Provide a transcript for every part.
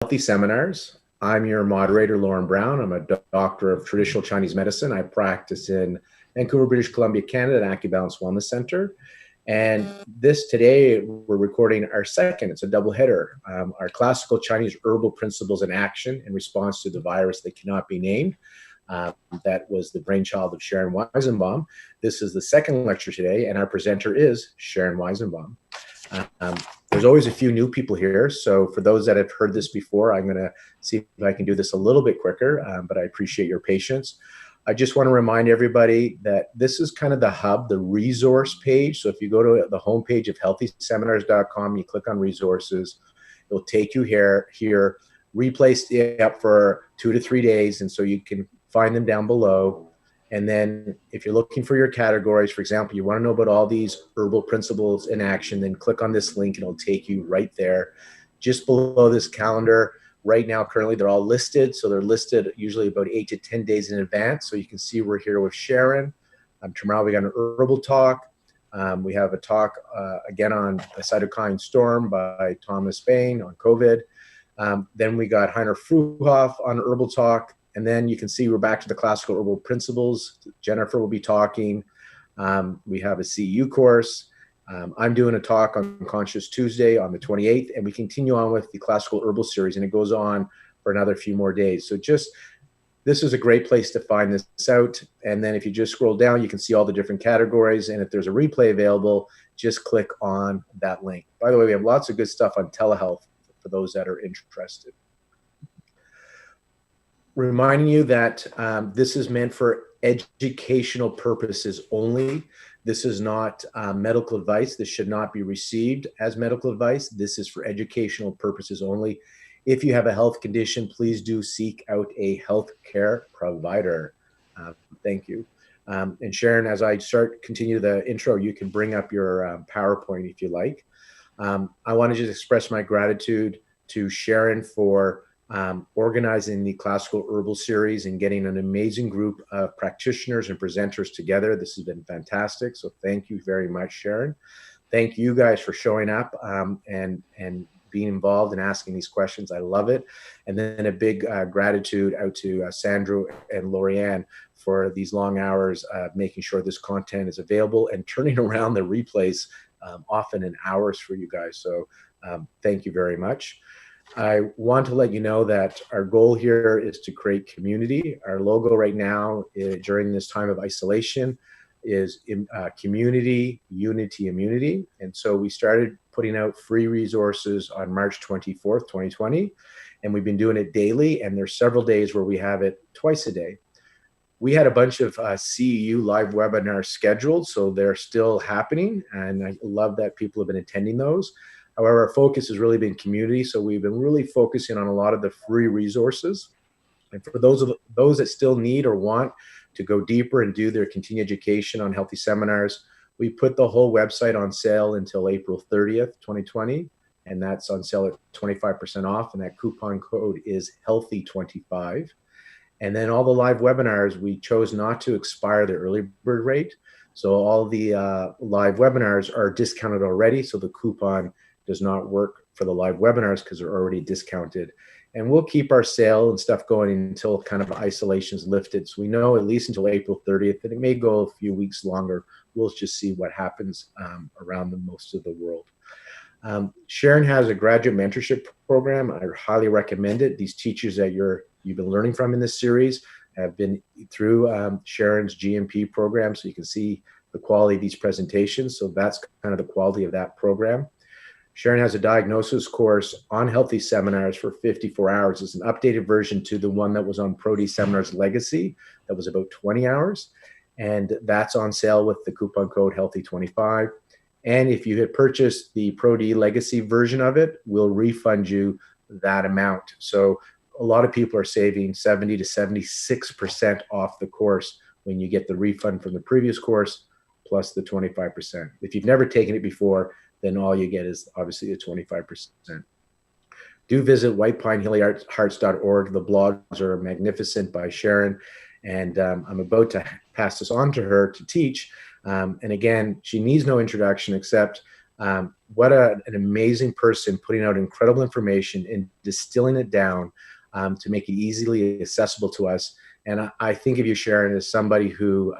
Healthy Seminars. I'm your moderator, Lauren Brown. I'm a doctor of traditional Chinese medicine. I practice in Vancouver, British Columbia, Canada at AcuBalance Wellness Center. And this today, we're recording our second. It's a double header. Our classical Chinese herbal principles in action in response to the virus that cannot be named. That was the brainchild of Sharon Weizenbaum. This is the second lecture today, and our presenter is Sharon Weizenbaum. There's always a few new people here, so for those that have heard this before, I'm going to see if I can do this a little bit quicker, but I appreciate your patience. I just want to remind everybody that this is kind of the hub, the resource page. So if you go to the homepage of healthyseminars.com, you click on resources, it'll take you here. Replay stay up for 2 to 3 days, and so you can find them down below. And then if you're looking for your categories, for example, you want to know about all these herbal principles in action, then click on this link and it'll take you right there. Just below this calendar, right now, currently, they're all listed. So they're listed usually about 8 to 10 days in advance. So you can see we're here with Sharon. Tomorrow we got an herbal talk. We have a talk again on a cytokine storm by Thomas Bain on COVID. Then we got Heiner Fruhoff on herbal talk. And then you can see we're back to the classical herbal principles. Jennifer will be talking. We have a CEU course. I'm doing a talk on Conscious Tuesday on the 28th, and we continue on with the classical herbal series, and it goes on for another few more days. So this is a great place to find this out. And then if you just scroll down, you can see all the different categories. And if there's a replay available, just click on that link. By the way, we have lots of good stuff on telehealth for those that are interested. Reminding you that this is meant for educational purposes only. This is not medical advice. This should not be received as medical advice. This is for educational purposes only. If you have a health condition, please do seek out a healthcare provider. Thank you. And Sharon, as I continue the intro, you can bring up your PowerPoint if you like. I want to just express my gratitude to Sharon for organizing the classical herbal series and getting an amazing group of practitioners and presenters together. This has been fantastic. So thank you very much, Sharon. Thank you guys for showing up and being involved and asking these questions. I love it. And then a big gratitude out to Sandra and Lorianne for these long hours making sure this content is available and turning around the replays often in hours for you guys. So thank you very much. I want to let you know that our goal here is to create community. Our logo right now during this time of isolation is community, unity, immunity. And so we started putting out free resources on March 24th, 2020. And we've been doing it daily. And there's several days where we have it twice a day. We had a bunch of CEU live webinars scheduled, so they're still happening. And I love that people have been attending those. However, our focus has really been community, so we've been really focusing on a lot of the free resources. And for those that still need or want to go deeper and do their continuing education on healthy seminars, we put the whole website on sale until April 30th, 2020, and that's on sale at 25% off, and that coupon code is HEALTHY25. And then all the live webinars, we chose not to expire the early bird rate. So all the live webinars are discounted already, so the coupon does not work for the live webinars because they're already discounted. And we'll keep our sale and stuff going until kind of isolation is lifted. So we know at least until April 30th, and it may go a few weeks longer. We'll just see what happens around most of the world. Sharon has a graduate mentorship program. I highly recommend it. These teachers that you've been learning from in this series have been through Sharon's GMP program, so you can see the quality of these presentations. So that's kind of the quality of that program. Sharon has a diagnosis course on healthy seminars for 54 hours. It's an updated version to the one that was on Pro-D Seminars Legacy. That was about 20 hours. And that's on sale with the coupon code HEALTHY25. And if you had purchased the Pro-D Legacy version of it, we'll refund you that amount. So a lot of people are saving 70 to 76% off the course when you get the refund from the previous course plus the 25%. If you've never taken it before, then all you get is obviously the 25%. Do visit whitepinehealyhearts.org. The blogs are magnificent by Sharon, and I'm about to pass this on to her to teach. And again, she needs no introduction except What an amazing person, putting out incredible information and distilling it down to make it easily accessible to us. And I think of you, Sharon, as somebody who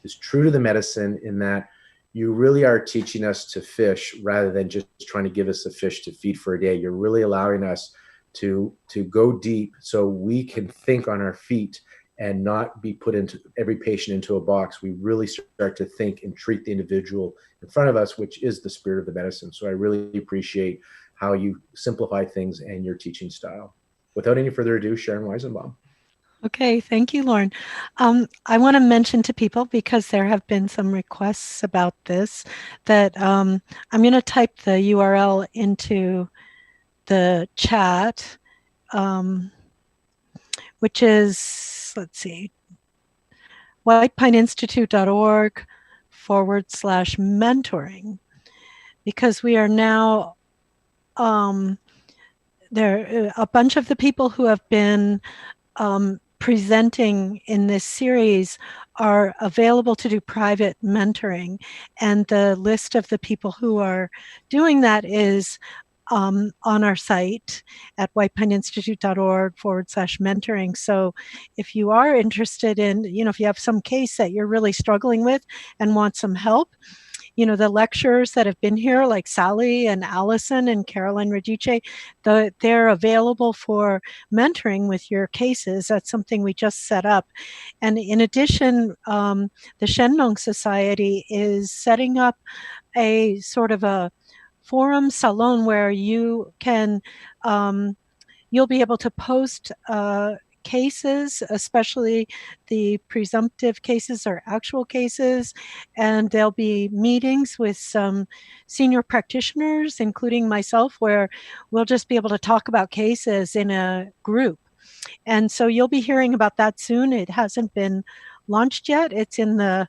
is true to the medicine, in that you really are teaching us to fish rather than just trying to give us a fish to feed for a day. You're really allowing us to go deep so we can think on our feet and not be put into every patient into a box. We really start to think and treat the individual in front of us, which is the spirit of the medicine. So I really appreciate how you simplify things and your teaching style. Without any further ado, Sharon Weizenbaum. Okay, thank you, Lauren. I want to mention to people, because there have been some requests about this, that I'm going to type the URL into the chat, um, which is, let's see, whitepineinstitute.org/mentoring, because we are now, there, a bunch of the people who have been presenting in this series are available to do private mentoring. And the list of the people who are doing that is on our site at whitepineinstitute.org/mentoring. So if you are interested in, if you have some case that you're really struggling with and want some help, the lecturers that have been here, like Sally and Allison and Caroline Radice, they're available for mentoring with your cases. That's something we just set up. And in addition, the Shenlong Society is setting up a sort of a forum salon where you can, you'll be able to post cases, especially the presumptive cases or actual cases, and there'll be meetings with some senior practitioners, including myself, where we'll just be able to talk about cases in a group. And so you'll be hearing about that soon. It hasn't been launched yet. It's in the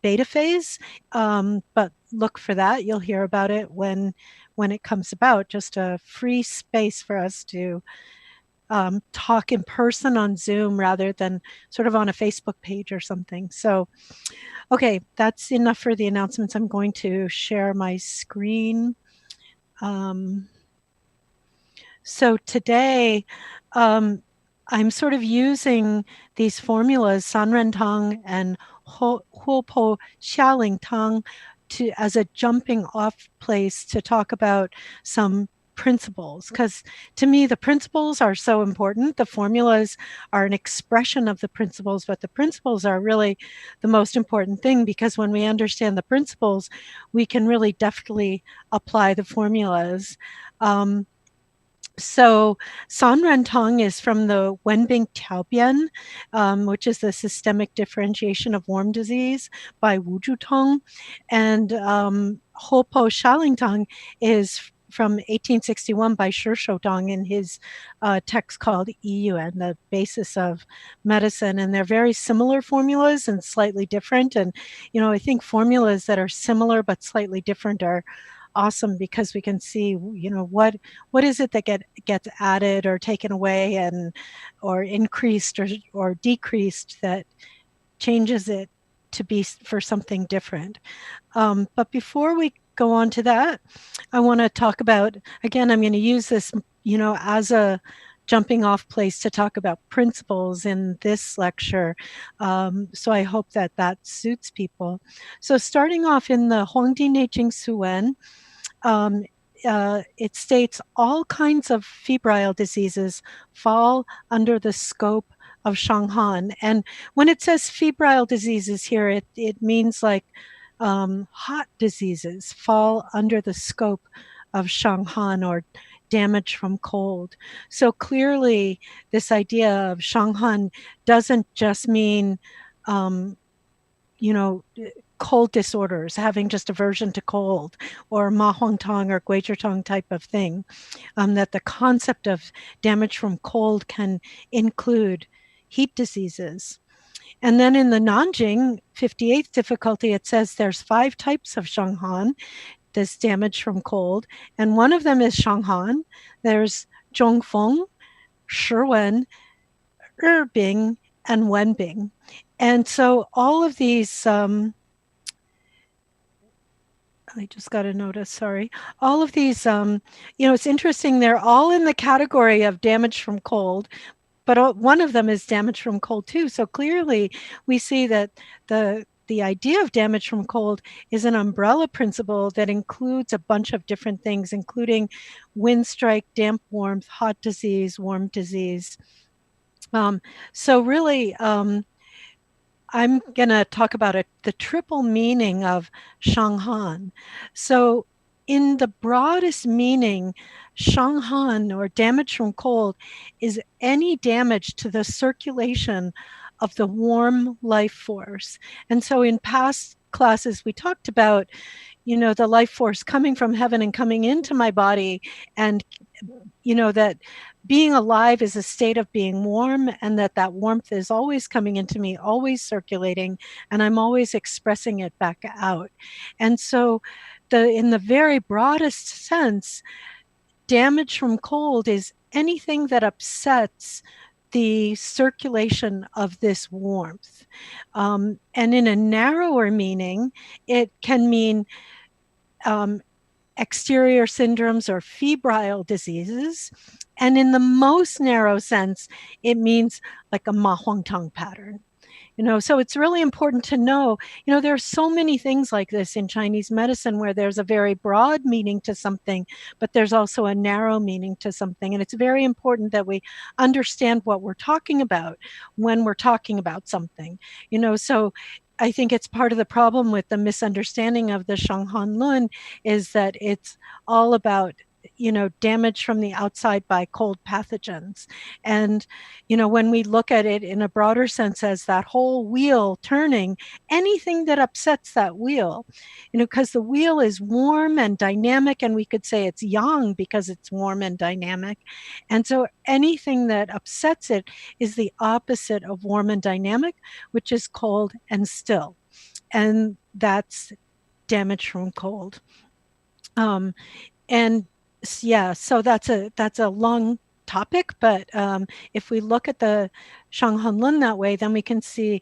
beta phase, but look for that. You'll hear about it when it comes about. Just a free space for us to talk in person on Zoom rather than sort of on a Facebook page or something. So, okay, that's enough for the announcements. I'm going to share my screen. So today, I'm sort of using these formulas, San Ren Tang and Huopo Xiaoling Tang, as a jumping off place to talk about some principles, because to me the principles are so important. The formulas are an expression of the principles, but the principles are really the most important thing, because when we understand the principles, we can really deftly apply the formulas. So San Ren Tang is from the Wenbing Taobian, which is the systemic differentiation of worm disease by Wu Tong. And Hopo Shaling Tang is from 1861 by Shi Shoudong in his text called Yiyuan, the basis of medicine. And they're very similar formulas and slightly different. And, I think formulas that are similar but slightly different are awesome, because we can see, what is it that gets added or taken away, and or increased or decreased, that changes it to be for something different. But before we go on to that, I want to talk about, again, I'm going to use this, as a jumping off place to talk about principles in this lecture. So I hope that suits people. So starting off in the Huangdi Neijing Suwen, um, it states all kinds of febrile diseases fall under the scope of Shanghan. And when it says febrile diseases here, it means like hot diseases fall under the scope of Shanghan, or damage from cold. So clearly, this idea of Shanghan doesn't just mean, um, you know, cold disorders, having just aversion to cold, or ma huang tong or guizhi type of thing. That the concept of damage from cold can include heat diseases. And then in the Nanjing 58th difficulty, it says there's 5 types of Shanghan, this damage from cold, and one of them is Shanghan. There's Zhongfeng, Shiwen, Erbing, and Wenbing. And so all of these I just got a notice, sorry. All of these, it's interesting. They're all in the category of damage from cold, but one of them is damage from cold too. So clearly we see that the idea of damage from cold is an umbrella principle that includes a bunch of different things, including wind strike, damp warmth, hot disease, warm disease. So really, I'm going to talk about the triple meaning of Shanghan. So, in the broadest meaning, Shanghan, or damage from cold, is any damage to the circulation of the warm life force. And so, in past classes, we talked about, the life force coming from heaven and coming into my body, and that being alive is a state of being warm, and that warmth is always coming into me, always circulating, and I'm always expressing it back out. And so in the very broadest sense, damage from cold is anything that upsets the circulation of this warmth. And in a narrower meaning, it can mean exterior syndromes or febrile diseases. And in the most narrow sense, it means like a Ma Huangtang pattern. So it's really important to know, there are so many things like this in Chinese medicine where there's a very broad meaning to something, but there's also a narrow meaning to something. And it's very important that we understand what we're talking about when we're talking about something. So I think it's part of the problem with the misunderstanding of the Shanghan Lun is that it's all about damage from the outside by cold pathogens. And when we look at it in a broader sense as that whole wheel turning, anything that upsets that wheel, because the wheel is warm and dynamic, and we could say it's yang because it's warm and dynamic. And so anything that upsets it is the opposite of warm and dynamic, which is cold and still. And that's damage from cold. And yeah, so that's a long topic, but if we look at the Shanghan Lun that way, then we can see,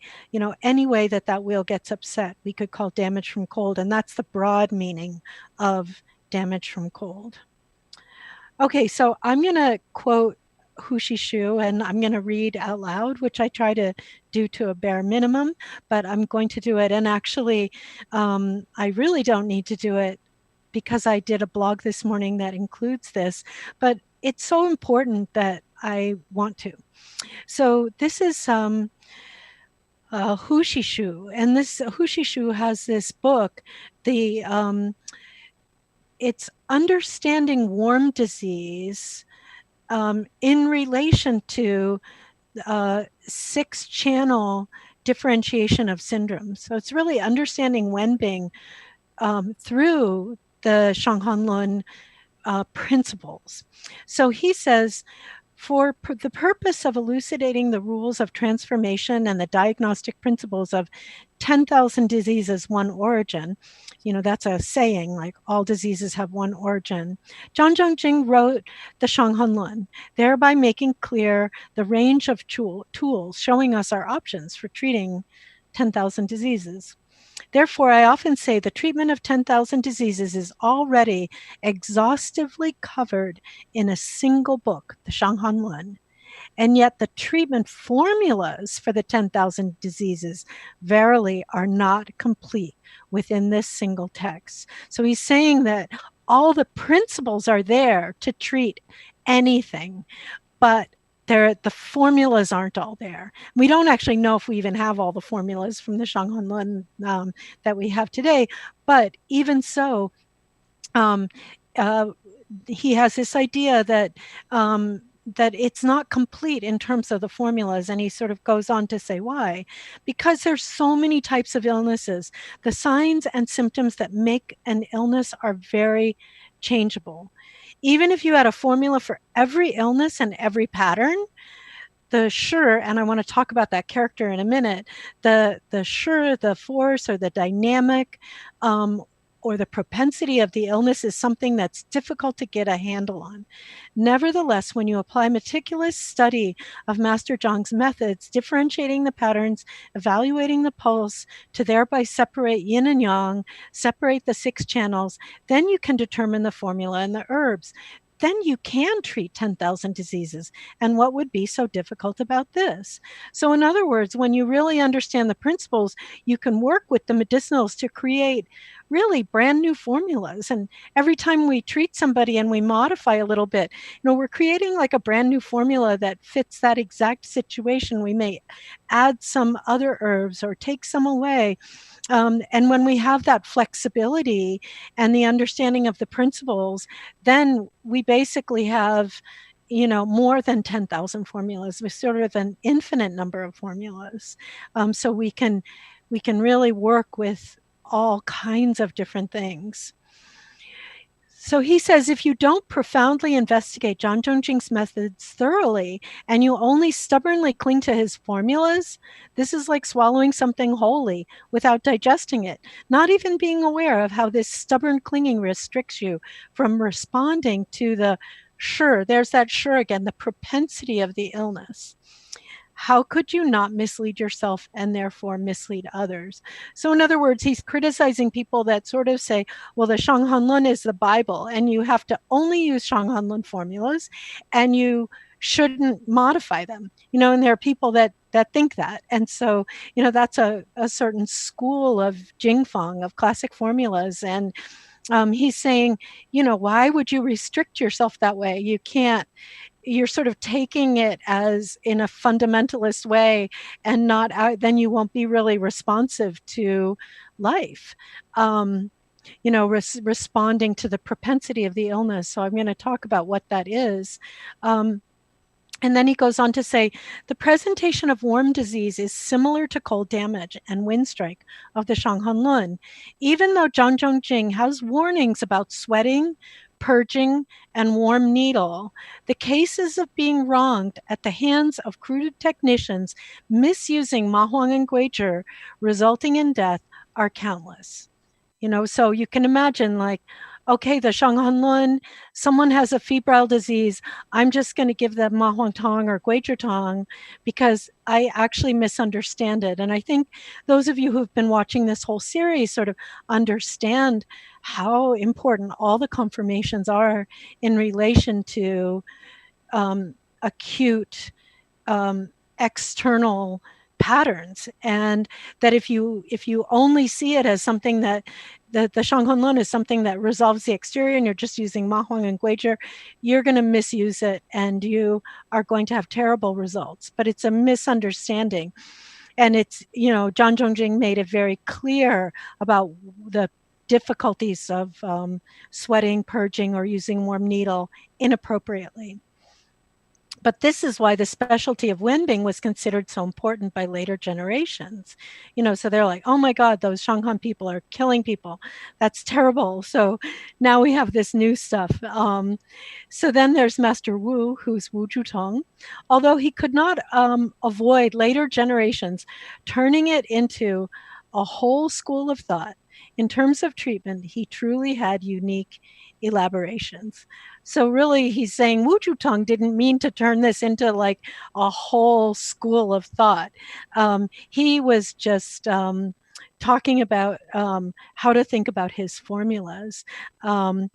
any way that wheel gets upset, we could call damage from cold, and that's the broad meaning of damage from cold. Okay, so I'm going to quote Hu Shu, and I'm going to read out loud, which I try to do to a bare minimum, but I'm going to do it. And actually, I really don't need to do it because I did a blog this morning that includes this, but it's so important that I want to. So this is Hu Shu, and this Hu Shu has this book, it's Understanding Warm Disease in relation to 6-channel differentiation of syndromes. So it's really understanding Wenbing through the Shanghan Lun principles. So he says, for the purpose of elucidating the rules of transformation and the diagnostic principles of 10,000 diseases, one origin, that's a saying, like all diseases have one origin. Zhang Zhongjing wrote the Shanghan Lun, thereby making clear the range of tools showing us our options for treating 10,000 diseases. Therefore, I often say the treatment of 10,000 diseases is already exhaustively covered in a single book, the Shanghan Lun. And yet the treatment formulas for the 10,000 diseases verily are not complete within this single text. So he's saying that all the principles are there to treat anything, but the formulas aren't all there. We don't actually know if we even have all the formulas from the Shanghan Lun that we have today, but even so, he has this idea that that it's not complete in terms of the formulas, and he sort of goes on to say why. Because there's so many types of illnesses, the signs and symptoms that make an illness are very changeable. Even if you had a formula for every illness and every pattern, the sure, and I want to talk about that character in a minute, the sure, the force, or the dynamic, or the propensity of the illness is something that's difficult to get a handle on. Nevertheless, when you apply meticulous study of Master Zhang's methods, differentiating the patterns, evaluating the pulse to thereby separate yin and yang, separate the 6 channels, then you can determine the formula and the herbs. Then you can treat 10,000 diseases. And what would be so difficult about this? So, in other words, when you really understand the principles, you can work with the medicinals to create really brand new formulas. And every time we treat somebody and we modify a little bit, we're creating like a brand new formula that fits that exact situation. We may add some other herbs or take some away. And when we have that flexibility and the understanding of the principles, then we basically have, more than 10,000 formulas. We sort of an infinite number of formulas. So we can really work with all kinds of different things. So he says, if you don't profoundly investigate Zhang Zhongjing's methods thoroughly and you only stubbornly cling to his formulas, this is like swallowing something wholly without digesting it, not even being aware of how this stubborn clinging restricts you from responding to the there's that again, the propensity of the illness. How could you not mislead yourself and therefore mislead others? So, in other words, he's criticizing people that sort of say, well, the Shanghanlun is the Bible, and you have to only use Shanghanlun formulas, and you shouldn't modify them. And there are people that think that. And so, that's a certain school of Jingfeng, of classic formulas. And he's saying, why would you restrict yourself that way? You can't. You're sort of taking it as in a fundamentalist way and not out, then you won't be really responsive to life. Responding to the propensity of the illness. So I'm going to talk about what that is. And then he goes on to say, the presentation of warm disease is similar to cold damage and wind strike of the Shanghanlun, even though Zhang Zhongjing has warnings about sweating, purging, and warm needle. The cases of being wronged at the hands of crude technicians misusing Ma Huang and Guizhi, resulting in death, are countless. So you can imagine, like, okay, the Shanghanlun, someone has a febrile disease. I'm just going to give them Ma Huang Tong or Guizhi Tong because I actually misunderstand it. And I think those of you who've been watching this whole series sort of understand how important all the confirmations are in relation to acute external patterns, and that if you only see it as something that the Shanghanlun is something that resolves the exterior and you're just using Ma Huang and Guizhi, you're going to misuse it and you are going to have terrible results. But it's a misunderstanding. And it's, Zhang Zhongjing made it very clear about the difficulties of sweating, purging, or using warm needle inappropriately. But this is why the specialty of Wenbing was considered so important by later generations. So they're like, oh my God, those Shanghan people are killing people. That's terrible. So now we have this new stuff. So then there's Master Wu, who's Wu Zhutong. Although he could not avoid later generations turning it into a whole school of thought. In terms of treatment, he truly had unique elaborations. So really, he's saying Wu Zhutong didn't mean to turn this into like a whole school of thought. He was just talking about how to think about his formulas. And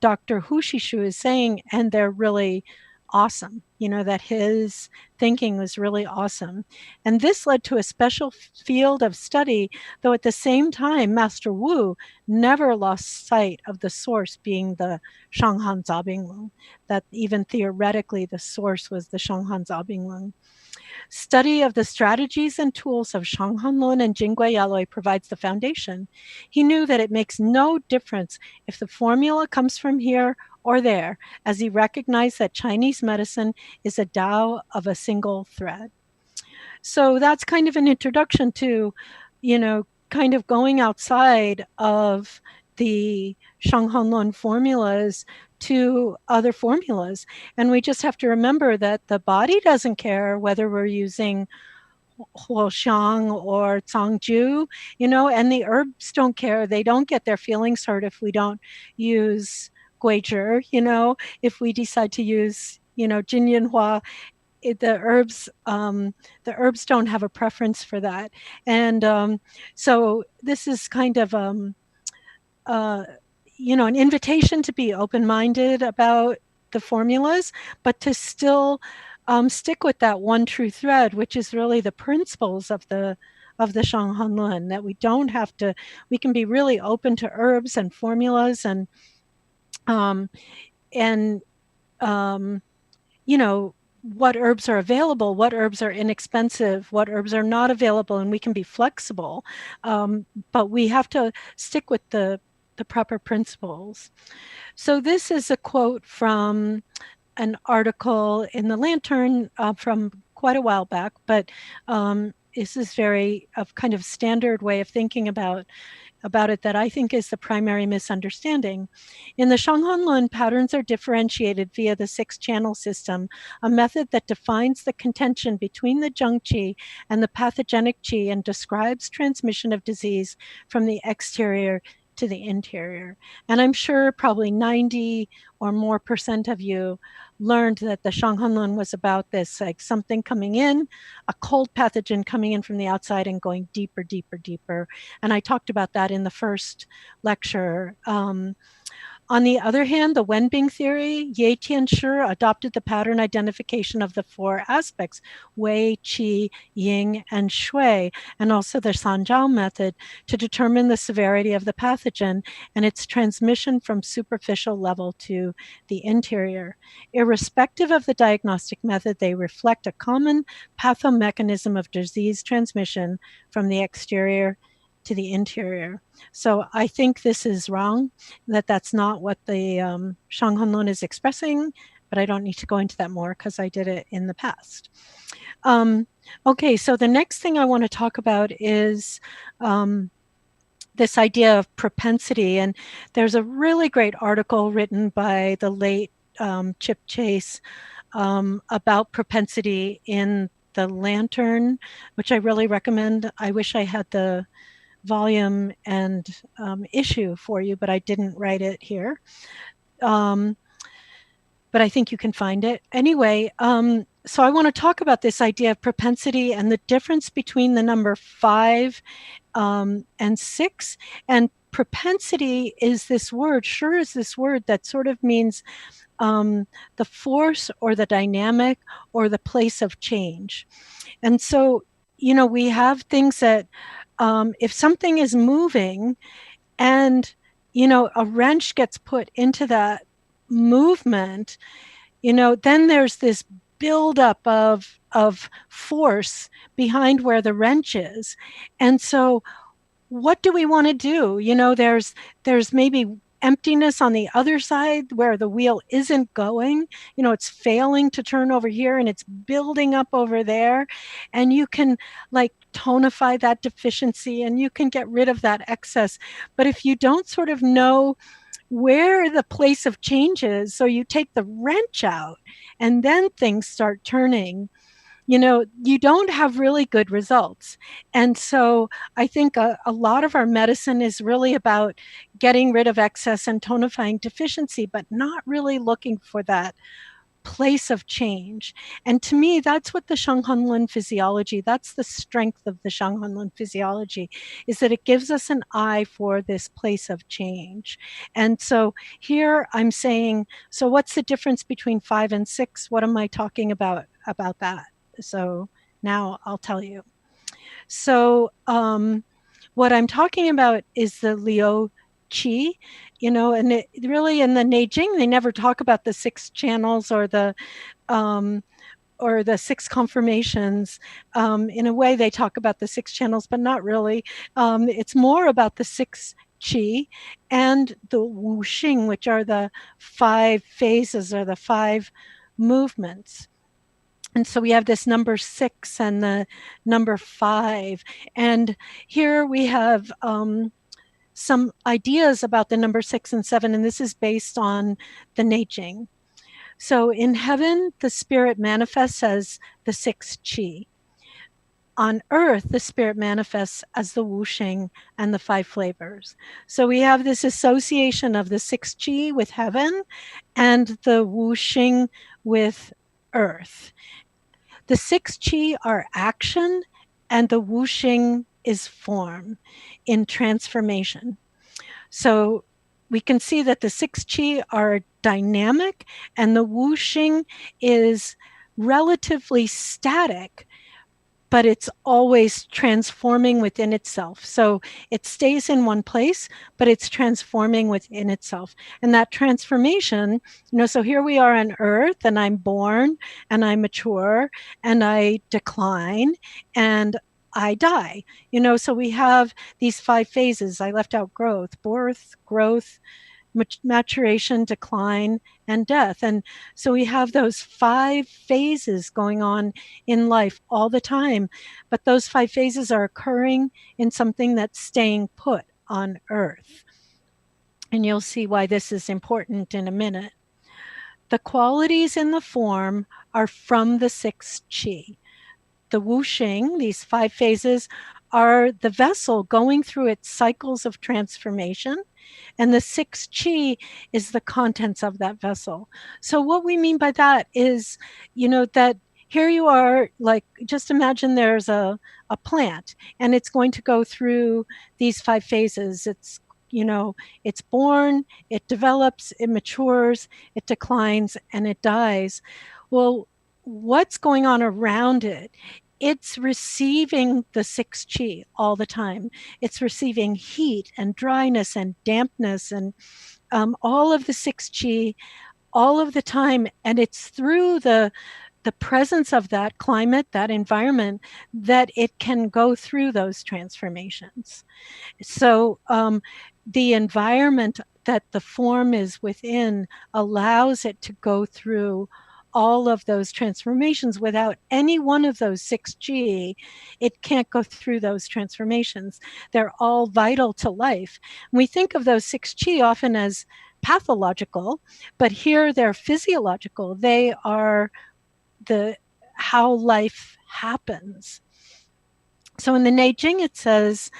Dr. Hu Shishu is saying, and they're really awesome, that his thinking was really awesome. And this led to a special field of study, though at the same time, Master Wu never lost sight of the source being the Shanghan Zabinglong, that even theoretically the source was the Shanghan Zabinglong. Study of the strategies and tools of Shanghanlun and Jingui Yaloi provides the foundation. He knew that it makes no difference if the formula comes from here or there, as he recognized that Chinese medicine is a Tao of a single thread. So that's kind of an introduction to, kind of going outside of the Shanghanlun formulas to other formulas. And we just have to remember that the body doesn't care whether we're using huoxiang or zangju, and the herbs don't care. They don't get their feelings hurt if we don't use guizhi, if we decide to use, jinyanhua, the herbs don't have a preference for that. And so this is kind of uh, an invitation to be open-minded about the formulas, but to still stick with that one true thread, which is really the principles of the Shanghanlun. That we don't have to. We can be really open to herbs and formulas, um, and you know what herbs are available, what herbs are inexpensive, what herbs are not available, and we can be flexible. But we have to stick with the proper principles. So this is a quote from an article in the Lantern from quite a while back, but this is very of kind of standard way of thinking about it that I think is the primary misunderstanding. In the Shanghanlun, patterns are differentiated via the six-channel system, a method that defines the contention between the zheng qi and the pathogenic qi and describes transmission of disease from the exterior to the interior. And I'm sure probably 90 or more percent of you learned that the Shanghanlun was about this, like something coming in, a cold pathogen coming in from the outside and going deeper, deeper, deeper. And I talked about that in the first lecture. On the other hand, the Wenbing theory, Ye Tianshi adopted the pattern identification of the four aspects, Wei, Qi, Ying, and Shui, and also the Sanjiao method to determine the severity of the pathogen and its transmission from superficial level to the interior. Irrespective of the diagnostic method, they reflect a common pathomechanism of disease transmission from the exterior to the interior. So I think this is wrong, that's not what the Shanghanlun is expressing, but I don't need to go into that more because I did it in the past. Okay, so the next thing I want to talk about is this idea of propensity. And there's a really great article written by the late Chip Chase about propensity in the Lantern, which I really recommend. I wish I had the volume and issue for you, but I didn't write it here. But I think you can find it. Anyway, so I want to talk about this idea of propensity and the difference between the number 5 and 6. And propensity is this word, sure is this word that sort of means the force or the dynamic or the place of change. And so, we have things that if something is moving and, a wrench gets put into that movement, then there's this buildup of force behind where the wrench is. And so what do we want to do? There's maybe emptiness on the other side where the wheel isn't going. It's failing to turn over here and it's building up over there. And you can like tonify that deficiency and you can get rid of that excess. But if you don't sort of know where the place of change is, so you take the wrench out and then things start turning, you don't have really good results. And so I think a lot of our medicine is really about getting rid of excess and tonifying deficiency, but not really looking for that place of change. And to me, that's what the Shanghanlun physiology, that's the strength of the Shanghanlun physiology, is that it gives us an eye for this place of change. And so here I'm saying, so what's the difference between 5 and 6? What am I talking about that? So now I'll tell you. So what I'm talking about is the Liu Qi, and really in the Neijing, they never talk about the 6 channels or the 6 conformations. In a way, they talk about the 6 channels, but not really. It's more about the 6 qi and the wu xing, which are the 5 phases or the 5 movements. And so we have this number 6 and the number 5. And here we have some ideas about the number 6 and 7, and this is based on the Neijing. So in heaven, the spirit manifests as the 6 qi. on earth, the spirit manifests as the wuxing and the five flavors. So we have this association of the six qi with heaven and the wuxing with earth. The six qi are action, and the wuxing is form in transformation. So we can see that the six qi are dynamic, and the wuxing is relatively static, but it's always transforming within itself. So it stays in one place, but it's transforming within itself. And that transformation, so here we are on earth, and I'm born, and I mature, and I decline, and I die. So we have these five phases. I left out growth, birth, growth, maturation, decline, and death. And so we have those five phases going on in life all the time. But those five phases are occurring in something that's staying put on earth. And you'll see why this is important in a minute. The qualities in the form are from the six qi. The wuxing, these five phases, are the vessel going through its cycles of transformation, and the six qi is the contents of that vessel. So what we mean by that is, that here you are, like, just imagine there's a plant, and it's going to go through these five phases. It's born, it develops, it matures, it declines, and it dies. Well, what's going on around it? It's receiving the six qi all the time. It's receiving heat and dryness and dampness and all of the six qi all of the time. And it's through the presence of that climate, that environment, that it can go through those transformations. So the environment that the form is within allows it to go through all of those transformations. Without any one of those six qi, it can't go through those transformations. They're all vital to life. We think of those six qi often as pathological, but here they're physiological. They are how life happens. So in the Neijing, it says,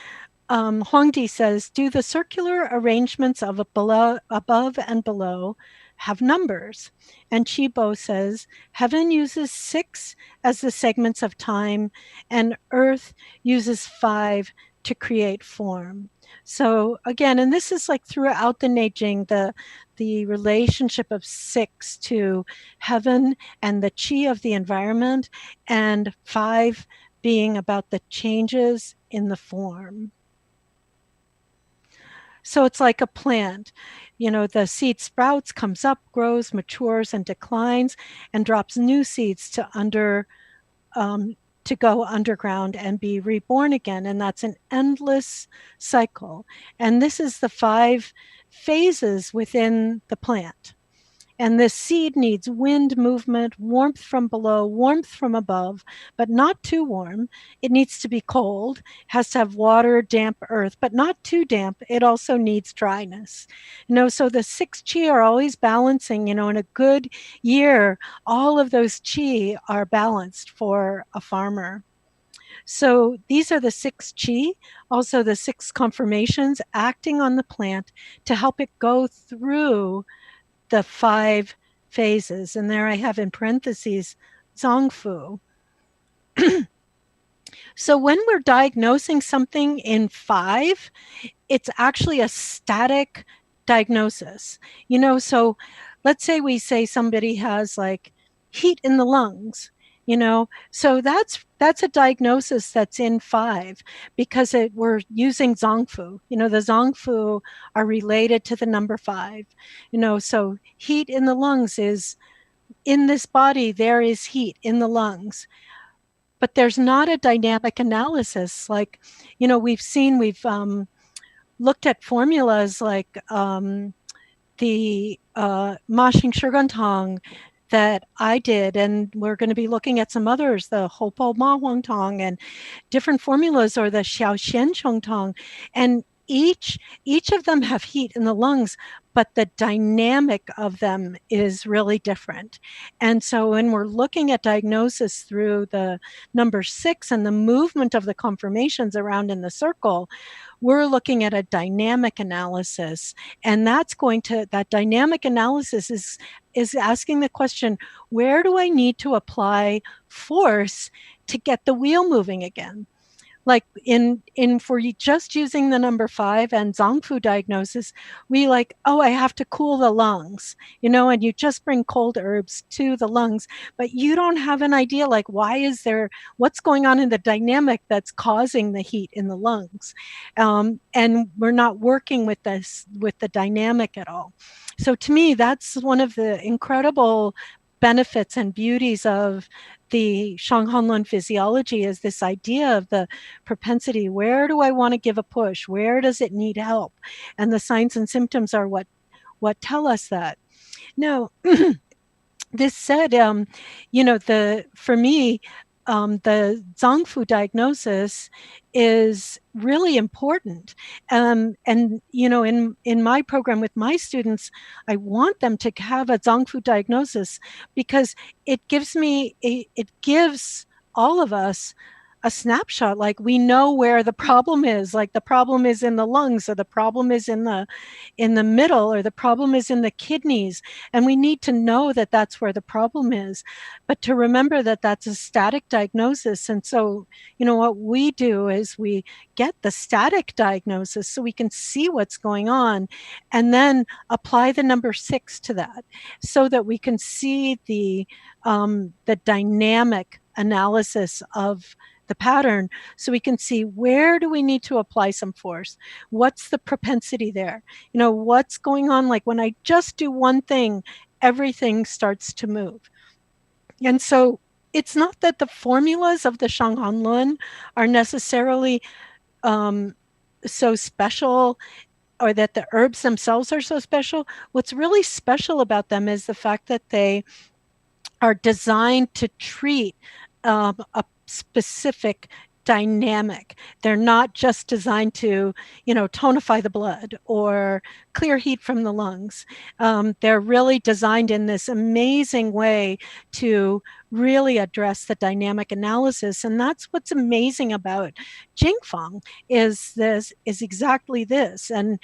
Huangdi says, do the circular arrangements of above and below have numbers? And Chibo says, heaven uses 6 as the segments of time, and earth uses 5 to create form. So again, and this is like throughout the Neijing, the relationship of 6 to heaven and the qi of the environment, and 5 being about the changes in the form. So it's like a plant. The seed sprouts, comes up, grows, matures, and declines, and drops new seeds to go underground and be reborn again. And that's an endless cycle. And this is the 5 phases within the plant. And this seed needs wind movement, warmth from below, warmth from above, but not too warm. It needs to be cold, has to have water, damp earth, but not too damp. It also needs dryness. So the 6 qi are always balancing, in a good year, all of those qi are balanced for a farmer. So these are the 6 qi, also the 6 conformations acting on the plant to help it go through the 5 phases. And there I have in parentheses, Zongfu. So when we're diagnosing something in 5, it's actually a static diagnosis. So let's say we say somebody has like heat in the lungs, so that's a diagnosis that's in 5 because we're using Zongfu. The Zongfu are related to the number 5. So heat in the lungs is in this body, there is heat in the lungs. But there's not a dynamic analysis. Like, we've looked at formulas like the Mashing Shugantang that I did, and we're going to be looking at some others, the Herbal Ma Huang Tong and different formulas, or the Xiao Xian Chong Tong, and each of them have heat in the lungs, but the dynamic of them is really different. And so when we're looking at diagnosis through the number 6 and the movement of the conformations around in the circle, we're looking at a dynamic analysis. And that dynamic analysis is asking the question, where do I need to apply force to get the wheel moving again? Like in for just using the number 5 and Zongfu diagnosis, we like, oh, I have to cool the lungs, and you just bring cold herbs to the lungs, but you don't have an idea like what's going on in the dynamic that's causing the heat in the lungs. And we're not working with the dynamic at all. So to me, that's one of the incredible benefits and beauties of the Shanghanlun physiology, is this idea of the propensity. Where do I want to give a push? Where does it need help? And the signs and symptoms are what tell us that. Now, this said, for me, the Zongfu diagnosis is really important. And in my program with my students, I want them to have a Zongfu diagnosis because it gives all of us a snapshot. Like, we know where the problem is. Like, the problem is in the lungs, or the problem is in the middle, or the problem is in the kidneys. And we need to know that that's where the problem is, but to remember that that's a static diagnosis. And so, what we do is we get the static diagnosis so we can see what's going on, and then apply the number 6 to that so that we can see the dynamic analysis of the pattern, so we can see, where do we need to apply some force? What's the propensity there? What's going on? Like, when I just do one thing, everything starts to move. And so it's not that the formulas of the Shanghanlun are necessarily so special, or that the herbs themselves are so special. What's really special about them is the fact that they are designed to treat a specific dynamic. They're not just designed to, tonify the blood or clear heat from the lungs. They're really designed in this amazing way to really address the dynamic analysis. And that's what's amazing about Jingfeng, is exactly this. And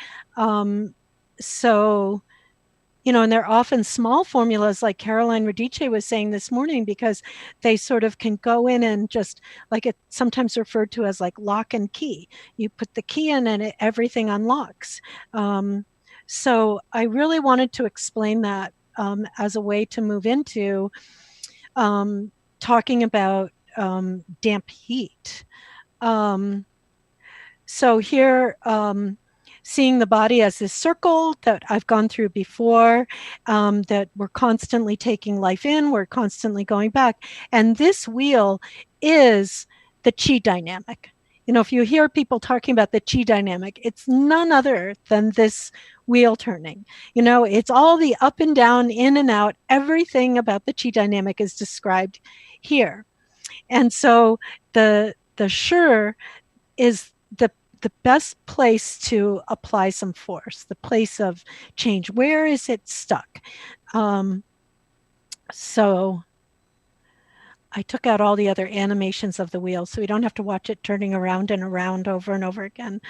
so and they're often small formulas, like Caroline Radice was saying this morning, because they sort of can go in and just, like, it's sometimes referred to as like lock and key. You put the key in and everything unlocks. So I really wanted to explain that as a way to move into talking about damp heat. So here, seeing the body as this circle that I've gone through before, that we're constantly taking life in, we're constantly going back. And this wheel is the chi dynamic. If you hear people talking about the chi dynamic, it's none other than this wheel turning. It's all the up and down, in and out. Everything about the chi dynamic is described here. And so the shi is the best place to apply some force, the place of change. Where is it stuck? So I took out all the other animations of the wheel so we don't have to watch it turning around and around over and over again.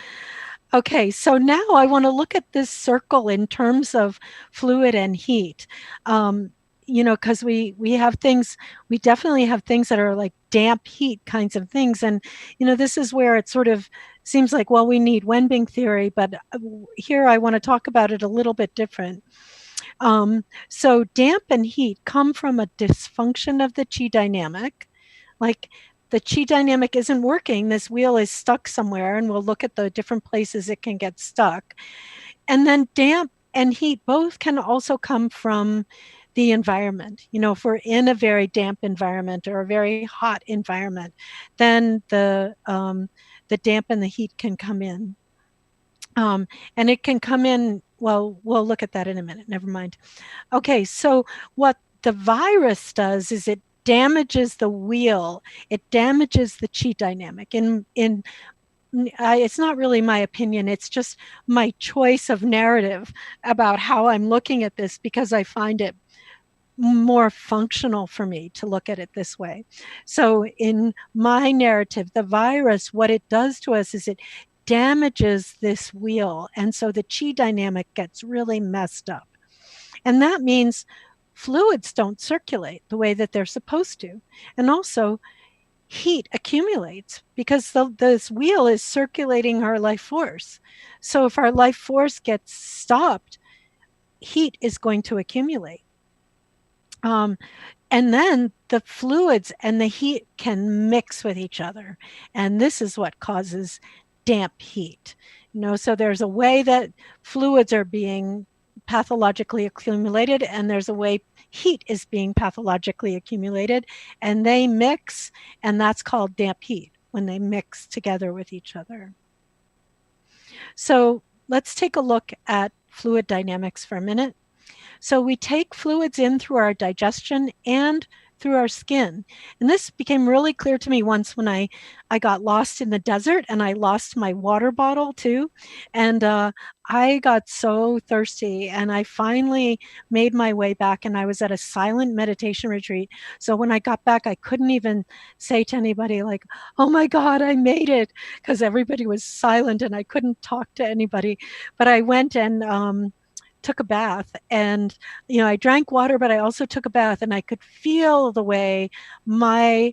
Okay, so now I want to look at this circle in terms of fluid and heat. Because we definitely have things that are like damp heat kinds of things. And, this is where it sort of seems like, well, we need Wenbing theory, but here I want to talk about it a little bit different. So damp and heat come from a dysfunction of the chi dynamic. Like, the chi dynamic isn't working. This wheel is stuck somewhere, and we'll look at the different places it can get stuck. And then damp and heat both can also come from the environment. If we're in a very damp environment or a very hot environment, then the damp and the heat can come in. And it can come in, well, we'll look at that in a minute. Never mind. Okay, so what the virus does is it damages the wheel. It damages the chi dynamic. In it's not really my opinion. It's just my choice of narrative about how I'm looking at this, because I find it more functional for me to look at it this way. So in my narrative, the virus, what it does to us is it damages this wheel. And so the chi dynamic gets really messed up. And that means fluids don't circulate the way that they're supposed to. And also, heat accumulates because this wheel is circulating our life force. So if our life force gets stopped, heat is going to accumulate. And then the fluids and the heat can mix with each other. And this is what causes damp heat. So there's a way that fluids are being pathologically accumulated, and there's a way heat is being pathologically accumulated, and they mix, and that's called damp heat when they mix together with each other. So let's take a look at fluid dynamics for a minute. So we take fluids in through our digestion and through our skin. And this became really clear to me once when I got lost in the desert, and I lost my water bottle too. And I got so thirsty, and I finally made my way back, and I was at a silent meditation retreat. So when I got back, I couldn't even say to anybody like, oh my God, I made it, because everybody was silent and I couldn't talk to anybody. But I went and took a bath, and I drank water, but I also took a bath, and I could feel the way my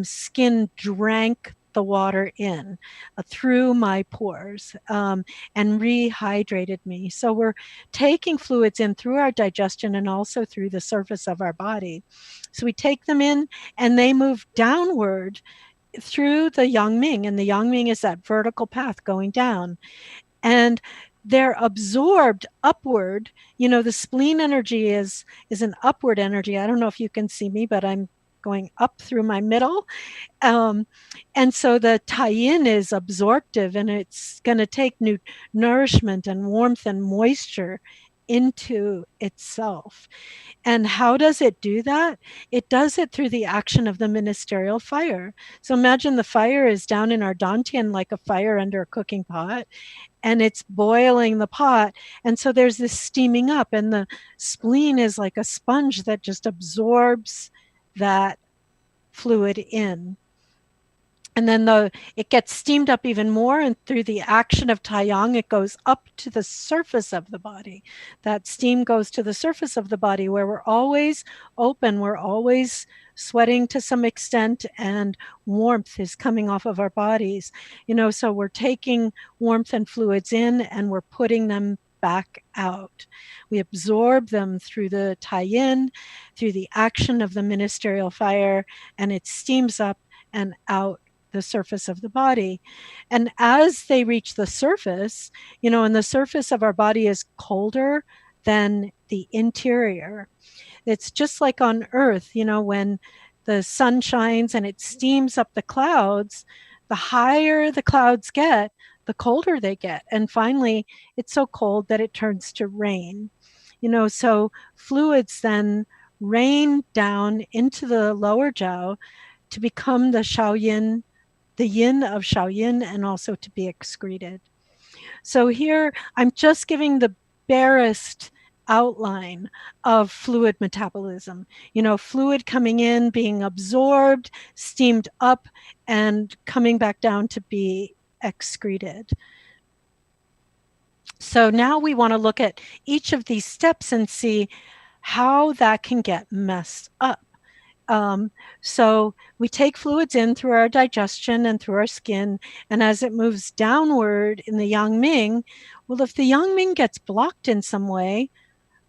skin drank the water in through my pores, and rehydrated me. So we're taking fluids in through our digestion and also through the surface of our body. So we take them in, and they move downward through the yang ming, and the yang ming is that vertical path going down, and they're absorbed upward. The spleen energy is an upward energy. I don't know if you can see me, but I'm going up through my middle. And so the tai-yin is absorptive, and it's going to take new nourishment and warmth and moisture into itself. And how does it do that? It does it through the action of the ministerial fire. So imagine the fire is down in our dantian like a fire under a cooking pot, and it's boiling the pot. And so there's this steaming up, and the spleen is like a sponge that just absorbs that fluid in. And then it gets steamed up even more, and through the action of Taiyang, it goes up to the surface of the body. That steam goes to the surface of the body, where we're always open, we're always sweating to some extent, and warmth is coming off of our bodies. So we're taking warmth and fluids in, and we're putting them back out. We absorb them through the Tai-yin, through the action of the ministerial fire, and it steams up and out the surface of the body. And as they reach the surface, and the surface of our body is colder than the interior. It's just like on Earth, when the sun shines and it steams up the clouds, the higher the clouds get, the colder they get. And finally, it's so cold that it turns to rain. So fluids then rain down into the lower jiao to become the Shaoyin, the yin of Shaoyin, and also to be excreted. So here I'm just giving the barest outline of fluid metabolism. Fluid coming in, being absorbed, steamed up, and coming back down to be excreted. So now we want to look at each of these steps and see how that can get messed up. So we take fluids in through our digestion and through our skin, and as it moves downward in the yang ming, well, if the yang ming gets blocked in some way,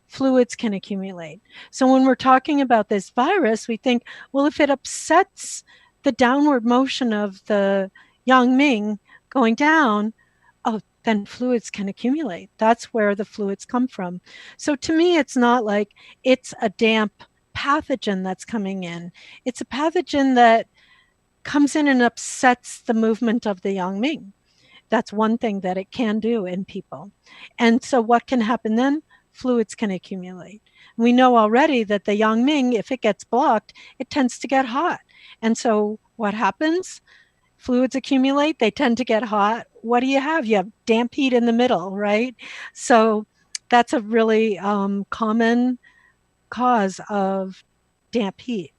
fluids can accumulate. So when we're talking about this virus, we think, well, if it upsets the downward motion of the yang ming going down, oh, then fluids can accumulate. That's where the fluids come from. So to me, it's not like it's a damp pathogen that's coming in. It's a pathogen that comes in and upsets the movement of the yang ming. That's one thing that it can do in people. And so what can happen then? Fluids can accumulate. We know already that the yang ming, if it gets blocked, it tends to get hot. And so what happens? fluids accumulate, they tend to get hot. What do you have? You have damp heat in the middle, right? So that's a really common cause of damp heat.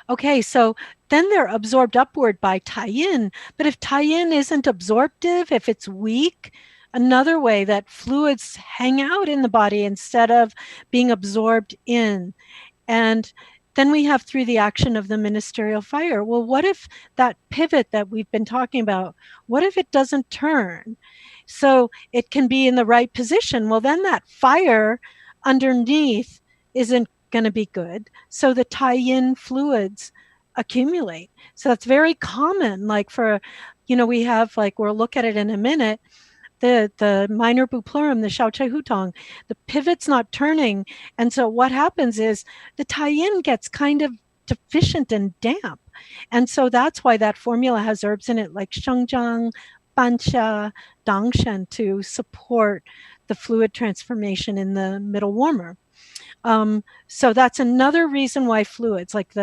Okay, so then they're absorbed upward by tai-yin. But if tai-yin isn't absorptive, if it's weak, another way that fluids hang out in the body instead of being absorbed in. And then we have through the action of the ministerial fire. Well, what if that pivot that we've been talking about, what if it doesn't turn? So it can be in the right position. Well, then that fire underneath isn't going to be good. So the tie-in fluids accumulate. So that's very common. Like for, we have like, we'll look at it in a minute, the minor bupleurum, the Xiaochai Hutong, the pivot's not turning. And so what happens is the tie-in gets kind of deficient and damp. And so that's why that formula has herbs in it like shengjiang, banxia, dangshan to support the fluid transformation in the middle warmer. So that's another reason why fluids like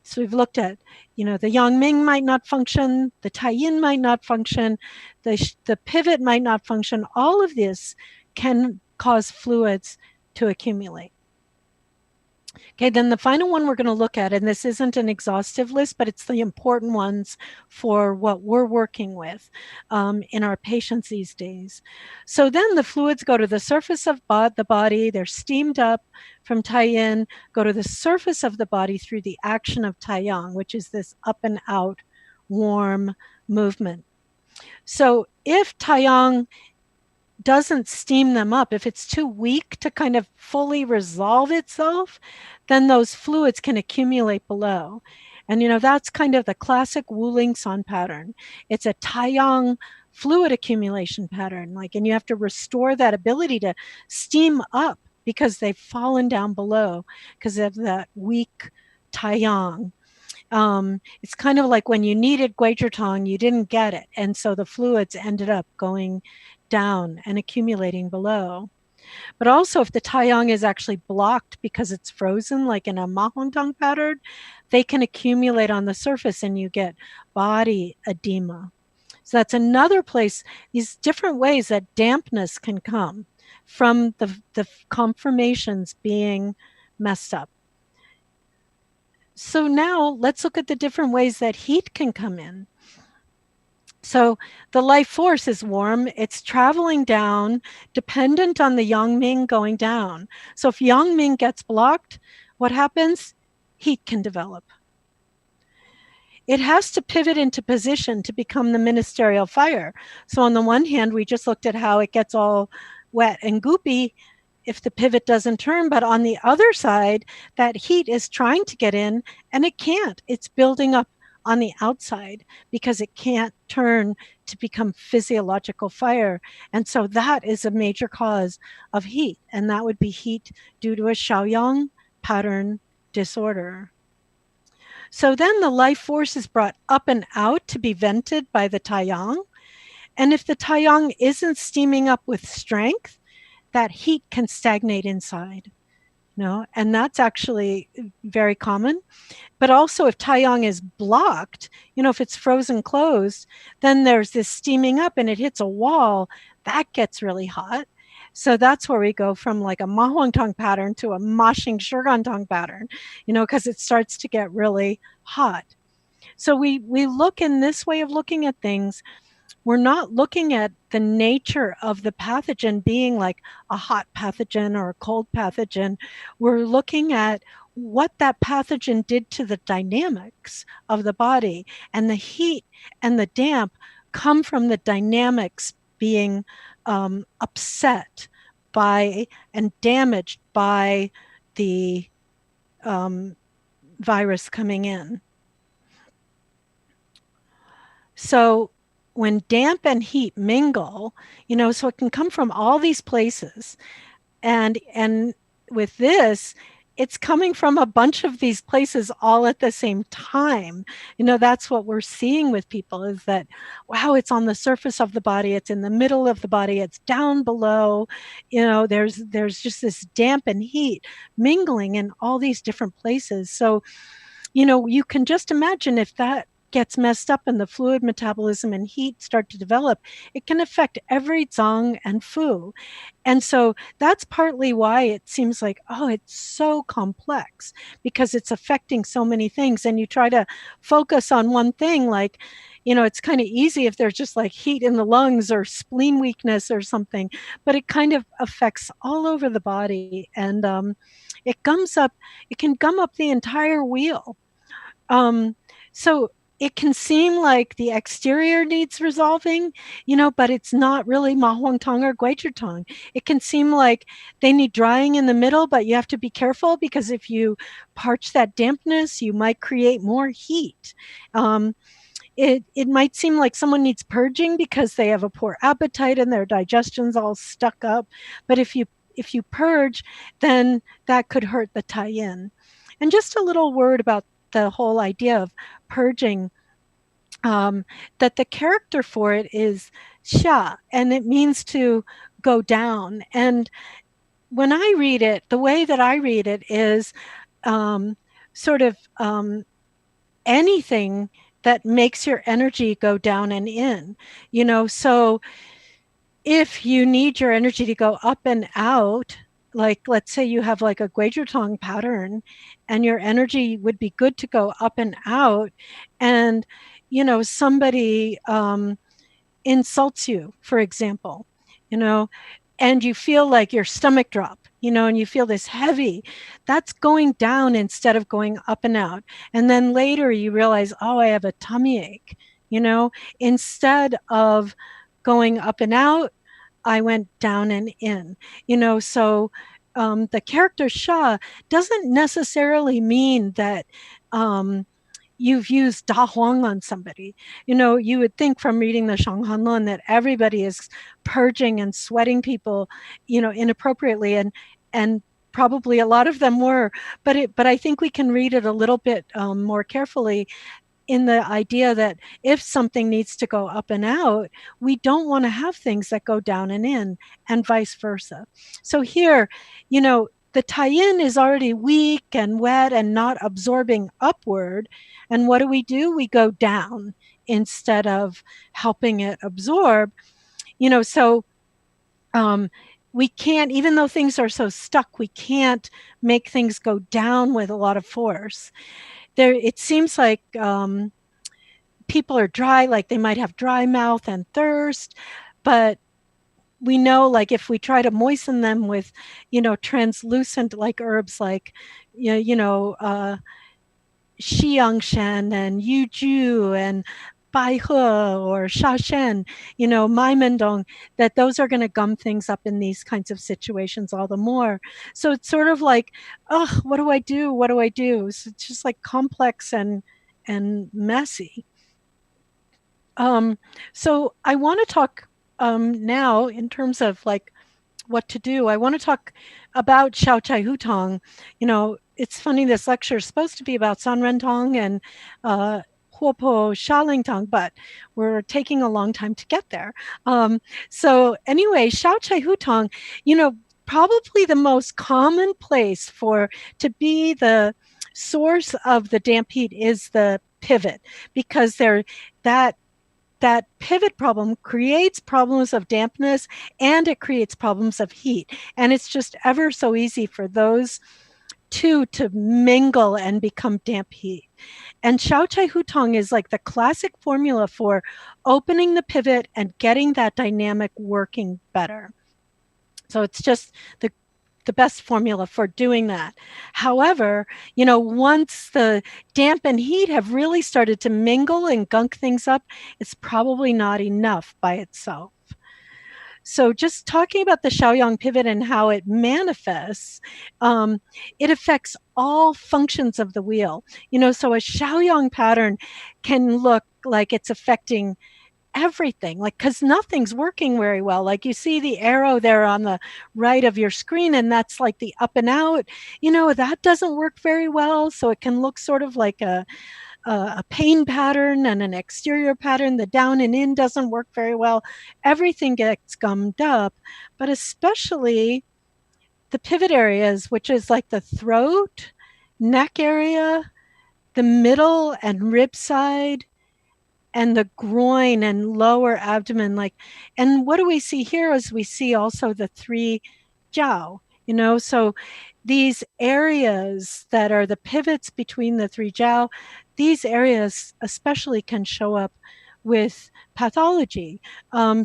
so we've looked at, the Yangming might not function, the Tai-Yin might not function, the pivot might not function. All of this can cause fluids to accumulate. Okay, then the final one we're going to look at, and this isn't an exhaustive list, but it's the important ones for what we're working with in our patients these days. So then the fluids go to the surface of the body, they're steamed up from Tai-Yin, go to the surface of the body through the action of Tai-Yang, which is this up and out warm movement. So if Tai-Yang doesn't steam them up, if it's too weak to kind of fully resolve itself, then those fluids can accumulate below. And that's kind of the classic Wu-Ling San pattern. It's a Tai-Yang fluid accumulation pattern. And you have to restore that ability to steam up because they've fallen down below because of that weak Tai-Yang. It's kind of like when you needed Guizhitang, you didn't get it. And so the fluids ended up going down and accumulating below. But also if the Tai-Yang is actually blocked because it's frozen, like in a Mahuangtang pattern, they can accumulate on the surface and you get body edema. So that's another place, these different ways that dampness can come from the conformations being messed up. So now let's look at the different ways that heat can come in. So the life force is warm. It's traveling down, dependent on the Yangming going down. So if Yangming gets blocked, what happens? Heat can develop. It has to pivot into position to become the ministerial fire. So on the one hand, we just looked at how it gets all wet and goopy if the pivot doesn't turn, but on the other side, that heat is trying to get in and it can't. It's building up on the outside because it can't turn to become physiological fire. And so that is a major cause of heat. And that would be heat due to a Shaoyang pattern disorder. So then the life force is brought up and out to be vented by the Tai-Yang. And if the Tai-Yang isn't steaming up with strength, that heat can stagnate inside. And that's actually very common. But also if Tai-Yang is blocked, if it's frozen closed, then there's this steaming up and it hits a wall, that gets really hot. So that's where we go from like a Mahuangtang pattern to a Maxing Shigantang pattern, because it starts to get really hot. So we look in this way of looking at things. We're not looking at the nature of the pathogen being like a hot pathogen or a cold pathogen. We're looking at what that pathogen did to the dynamics of the body. And the heat and the damp come from the dynamics being upset by and damaged by the virus coming in. So when damp and heat mingle, so it can come from all these places. And with this, it's coming from a bunch of these places all at the same time. That's what we're seeing with people is that, wow, it's on the surface of the body, it's in the middle of the body, it's down below. There's just this damp and heat mingling in all these different places. So, you can just imagine if that gets messed up and the fluid metabolism and heat start to develop, it can affect every zong and fu. And so that's partly why it seems like, oh, it's so complex because it's affecting so many things. And you try to focus on one thing, like, it's kind of easy if there's just like heat in the lungs or spleen weakness or something, but it kind of affects all over the body. And it can gum up the entire wheel. Um, so it can seem like the exterior needs resolving, but it's not really ma huang tong or guizhi tong. It can seem like they need drying in the middle, but you have to be careful because if you parch that dampness, you might create more heat. Um, it might seem like someone needs purging because they have a poor appetite and their digestion's all stuck up. But if you purge, then that could hurt the tie-in. And just a little word about the whole idea of purging. That the character for it is xia, and it means to go down. And when I read it, the way that I read it is um, sort of anything that makes your energy go down and in. So if you need your energy to go up and out, like let's say you have like a Guizhou pattern and your energy would be good to go up and out, and somebody insults you, for example, you know, and you feel like your stomach drop, and you feel this heavy, that's going down instead of going up and out. And then later you realize, oh, I have a tummy ache, instead of going up and out, I went down and in, so the character Sha doesn't necessarily mean that um, you've used Da Huang on somebody. You would think from reading the Shanghanlun that everybody is purging and sweating people, inappropriately, and probably a lot of them were, but I think we can read it a little bit more carefully in the idea that if something needs to go up and out, we don't want to have things that go down and in, and vice versa. So here, the tie-in is already weak and wet and not absorbing upward. And what do? We go down instead of helping it absorb. So um, we can't, even though things are so stuck, we can't make things go down with a lot of force. It seems like people are dry, like they might have dry mouth and thirst, but we know, like, if we try to moisten them with translucent like herbs like xiangshan and yuju and baihe or shashen, maimendong, that those are going to gum things up in these kinds of situations all the more. So it's sort of like, oh, what do I do? What do I do? So it's just like complex and messy. Um, so I want to talk now in terms of like what to do. I want to talk about Xiao Chai Hutong. It's funny, this lecture is supposed to be about San Ren Tong and Huopo Shaling Tong, but we're taking a long time to get there. So anyway, Xiao Chai Hutong, probably the most common place to be the source of the damp heat is the pivot, because that that pivot problem creates problems of dampness and it creates problems of heat. And it's just ever so easy for those two to mingle and become damp heat. And Xiao Chai Hutong is like the classic formula for opening the pivot and getting that dynamic working better. So it's just the best formula for doing that. However, once the damp and heat have really started to mingle and gunk things up, it's probably not enough by itself. So just talking about the Shaoyang pivot and how it manifests, it affects all functions of the wheel. So a Shaoyang pattern can look like it's affecting everything, like, because nothing's working very well. Like, you see the arrow there on the right of your screen, and that's like the up and out, that doesn't work very well. So it can look sort of like a pain pattern and an exterior pattern. The down and in doesn't work very well. Everything gets gummed up, but especially the pivot areas, which is like the throat, neck area, the middle and rib side, and the groin and lower abdomen. And what do we see here is we see also the three jiao, so these areas that are the pivots between the three jiao, these areas especially can show up with pathology.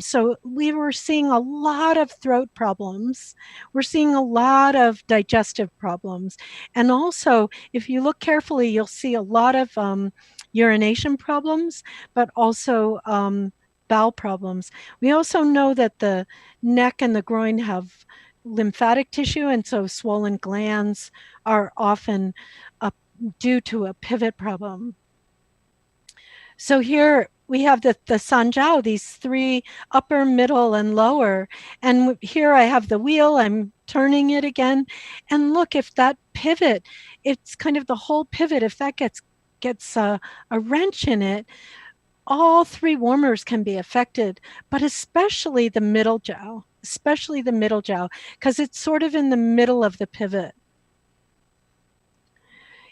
So we were seeing a lot of throat problems. We're seeing a lot of digestive problems. And also, if you look carefully, you'll see a lot of urination problems, but also bowel problems. We also know that the neck and the groin have lymphatic tissue, and so swollen glands are often uh, due to a pivot problem. So here we have the Sanjiao, these three, upper, middle, and lower. And here I have the wheel, I'm turning it again. And look, if that pivot, it's kind of the whole pivot, if that gets a wrench in it, all three warmers can be affected, but especially the middle jiao, because it's sort of in the middle of the pivot.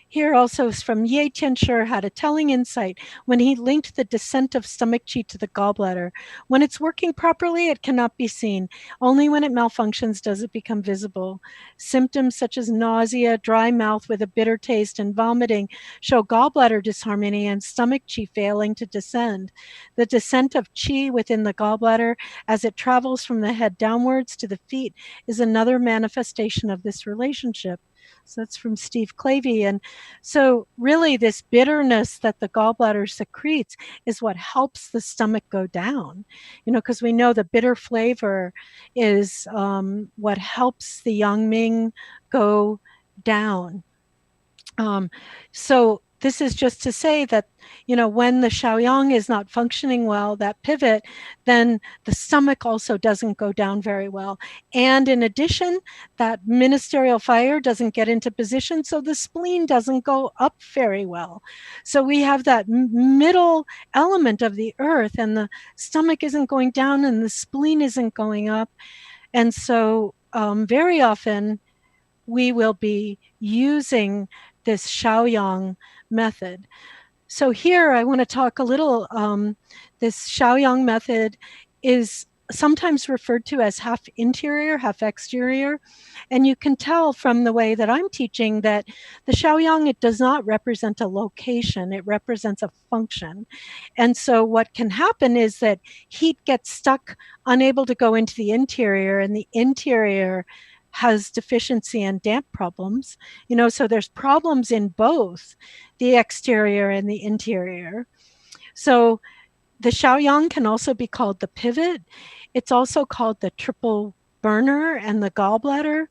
Here also is from Ye Tianshi, had a telling insight when he linked the descent of stomach qi to the gallbladder. When it's working properly, it cannot be seen. Only when it malfunctions does it become visible. Symptoms such as nausea, dry mouth with a bitter taste, and vomiting show gallbladder disharmony and stomach qi failing to descend. The descent of qi within the gallbladder as it travels from the head downwards to the feet is another manifestation of this relationship. So that's from Steve Clavey. And so really this bitterness that the gallbladder secretes is what helps the stomach go down, because we know the bitter flavor is what helps the yang ming go down. So this is just to say that, when the Shaoyang is not functioning well, that pivot, then the stomach also doesn't go down very well. And in addition, that ministerial fire doesn't get into position, so the spleen doesn't go up very well. So we have that middle element of the earth, and the stomach isn't going down and the spleen isn't going up. And so very often we will be using this Shaoyang method. So here I want to talk a little, this Shaoyang method is sometimes referred to as half interior, half exterior. And you can tell from the way that I'm teaching that the Shaoyang, it does not represent a location, it represents a function. And so what can happen is that heat gets stuck, unable to go into the interior, and the interior has deficiency and damp problems, so there's problems in both the exterior and the interior. So the Shaoyang can also be called the pivot. It's also called the triple burner and the gallbladder.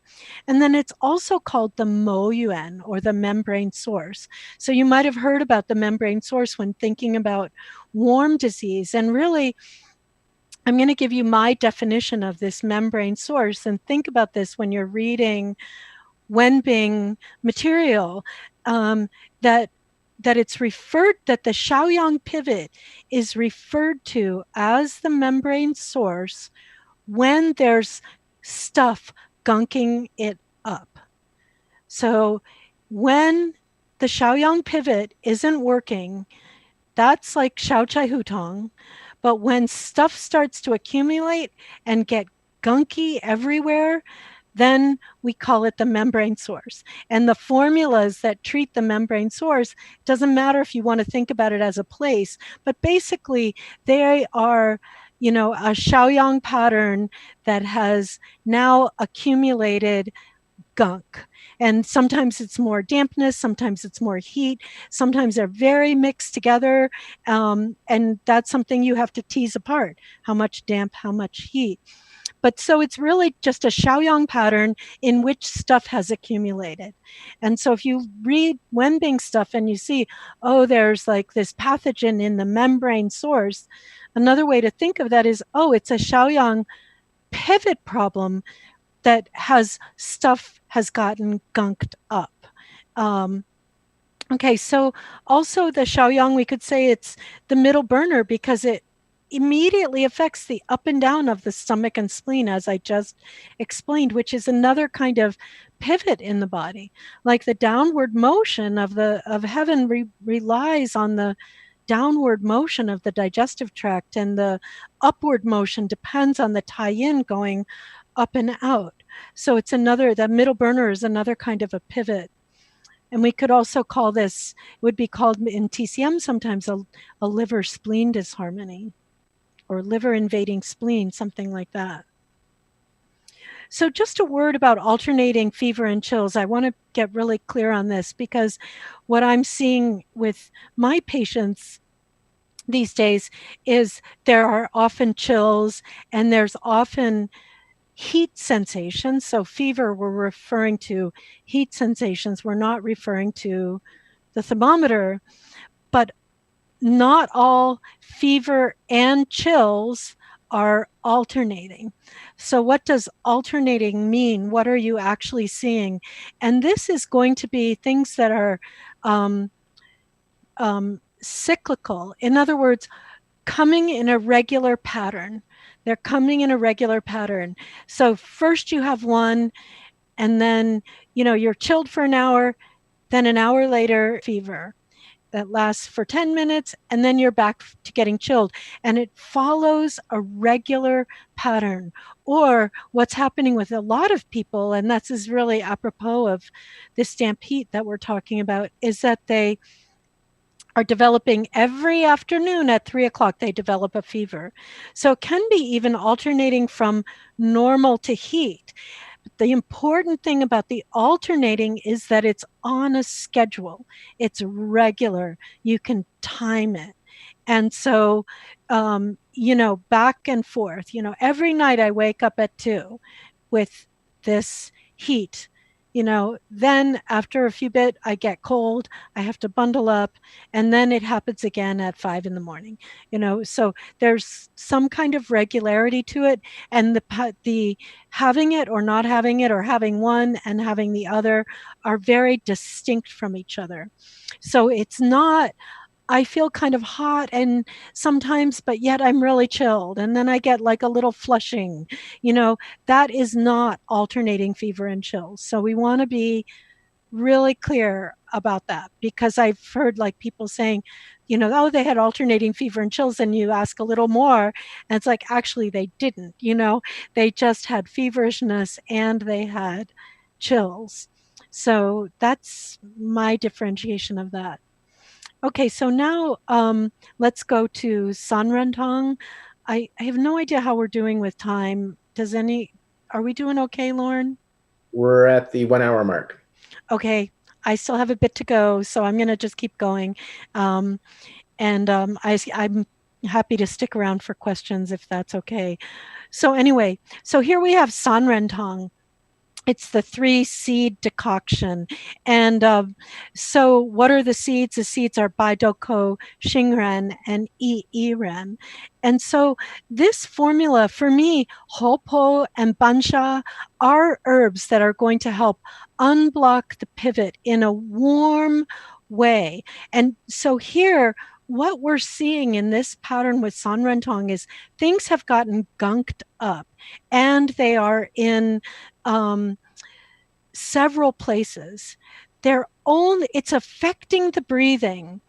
And then it's also called the Mo Yuan, or the membrane source. So you might have heard about the membrane source when thinking about warm disease. And really, I'm going to give you my definition of this membrane source, and think about this when you're reading Wenbing material, that it's referred, that the Shaoyang pivot is referred to as the membrane source when there's stuff gunking it up. So when the Shaoyang pivot isn't working, that's like Shao Chai Hutong. But when stuff starts to accumulate and get gunky everywhere, then we call it the membrane source. And the formulas that treat the membrane source, doesn't matter if you want to think about it as a place, but basically they are, a Shaoyang pattern that has now accumulated gunk. And sometimes it's more dampness, sometimes it's more heat, sometimes they're very mixed together. And that's something you have to tease apart: how much damp, how much heat. But so it's really just a Shaoyang pattern in which stuff has accumulated. And so if you read Wenbing stuff and you see, oh, there's like this pathogen in the membrane source, another way to think of that is, oh, it's a Shaoyang pivot problem that has gotten gunked up. Okay, so also the Shaoyang, we could say it's the middle burner because it immediately affects the up and down of the stomach and spleen, as I just explained, which is another kind of pivot in the body. Like the downward motion of heaven relies on the downward motion of the digestive tract, and the upward motion depends on the tai-yin going up and out. So it's another, the middle burner is another kind of a pivot. And we could also call this, it would be called in TCM sometimes a liver spleen disharmony or liver invading spleen, something like that. So just a word about alternating fever and chills. I want to get really clear on this because what I'm seeing with my patients these days is there are often chills and there's often heat sensations. So fever, we're referring to heat sensations. We're not referring to the thermometer, but not all fever and chills are alternating. So, what does alternating mean? What are you actually seeing? And this is going to be things that are um, cyclical. In other words, coming in a regular pattern. They're coming in a regular pattern. So, first you have one, and then, you're chilled for an hour, then an hour later, fever that lasts for 10 minutes, and then you're back to getting chilled. And it follows a regular pattern. Or what's happening with a lot of people, and this is really apropos of this damp heat that we're talking about, is that they are developing every afternoon at 3 o'clock, they develop a fever. So it can be even alternating from normal to heat. The important thing about the alternating is that it's on a schedule. It's regular. You can time it. And so, back and forth, every night I wake up at 2 with this heat. Then after a few bit, I get cold. I have to bundle up, and then it happens again at 5 in the morning. So there's some kind of regularity to it, and the having it or not having it, or having one and having the other, are very distinct from each other. So it's not, I feel kind of hot and sometimes, but yet I'm really chilled. And then I get like a little flushing, that is not alternating fever and chills. So we want to be really clear about that, because I've heard like people saying, oh, they had alternating fever and chills. And you ask a little more, and it's like, actually, they didn't, they just had feverishness and they had chills. So that's my differentiation of that. Okay, so now let's go to San Rentang. I have no idea how we're doing with time. Are we doing okay, Lauren? We're at the 1 hour mark. Okay, I still have a bit to go, so I'm going to just keep going. Um, I'm happy to stick around for questions if that's okay. So anyway, so here we have San Rentang. It's the 3 seed decoction. And so what are the seeds? The seeds are Baidoko, Xingren, and Yiren. And so this formula, for me, Hopo and Bansha are herbs that are going to help unblock the pivot in a warm way. And so here, what we're seeing in this pattern with Sanrentong is things have gotten gunked up, and they are in several places. It's affecting the breathing,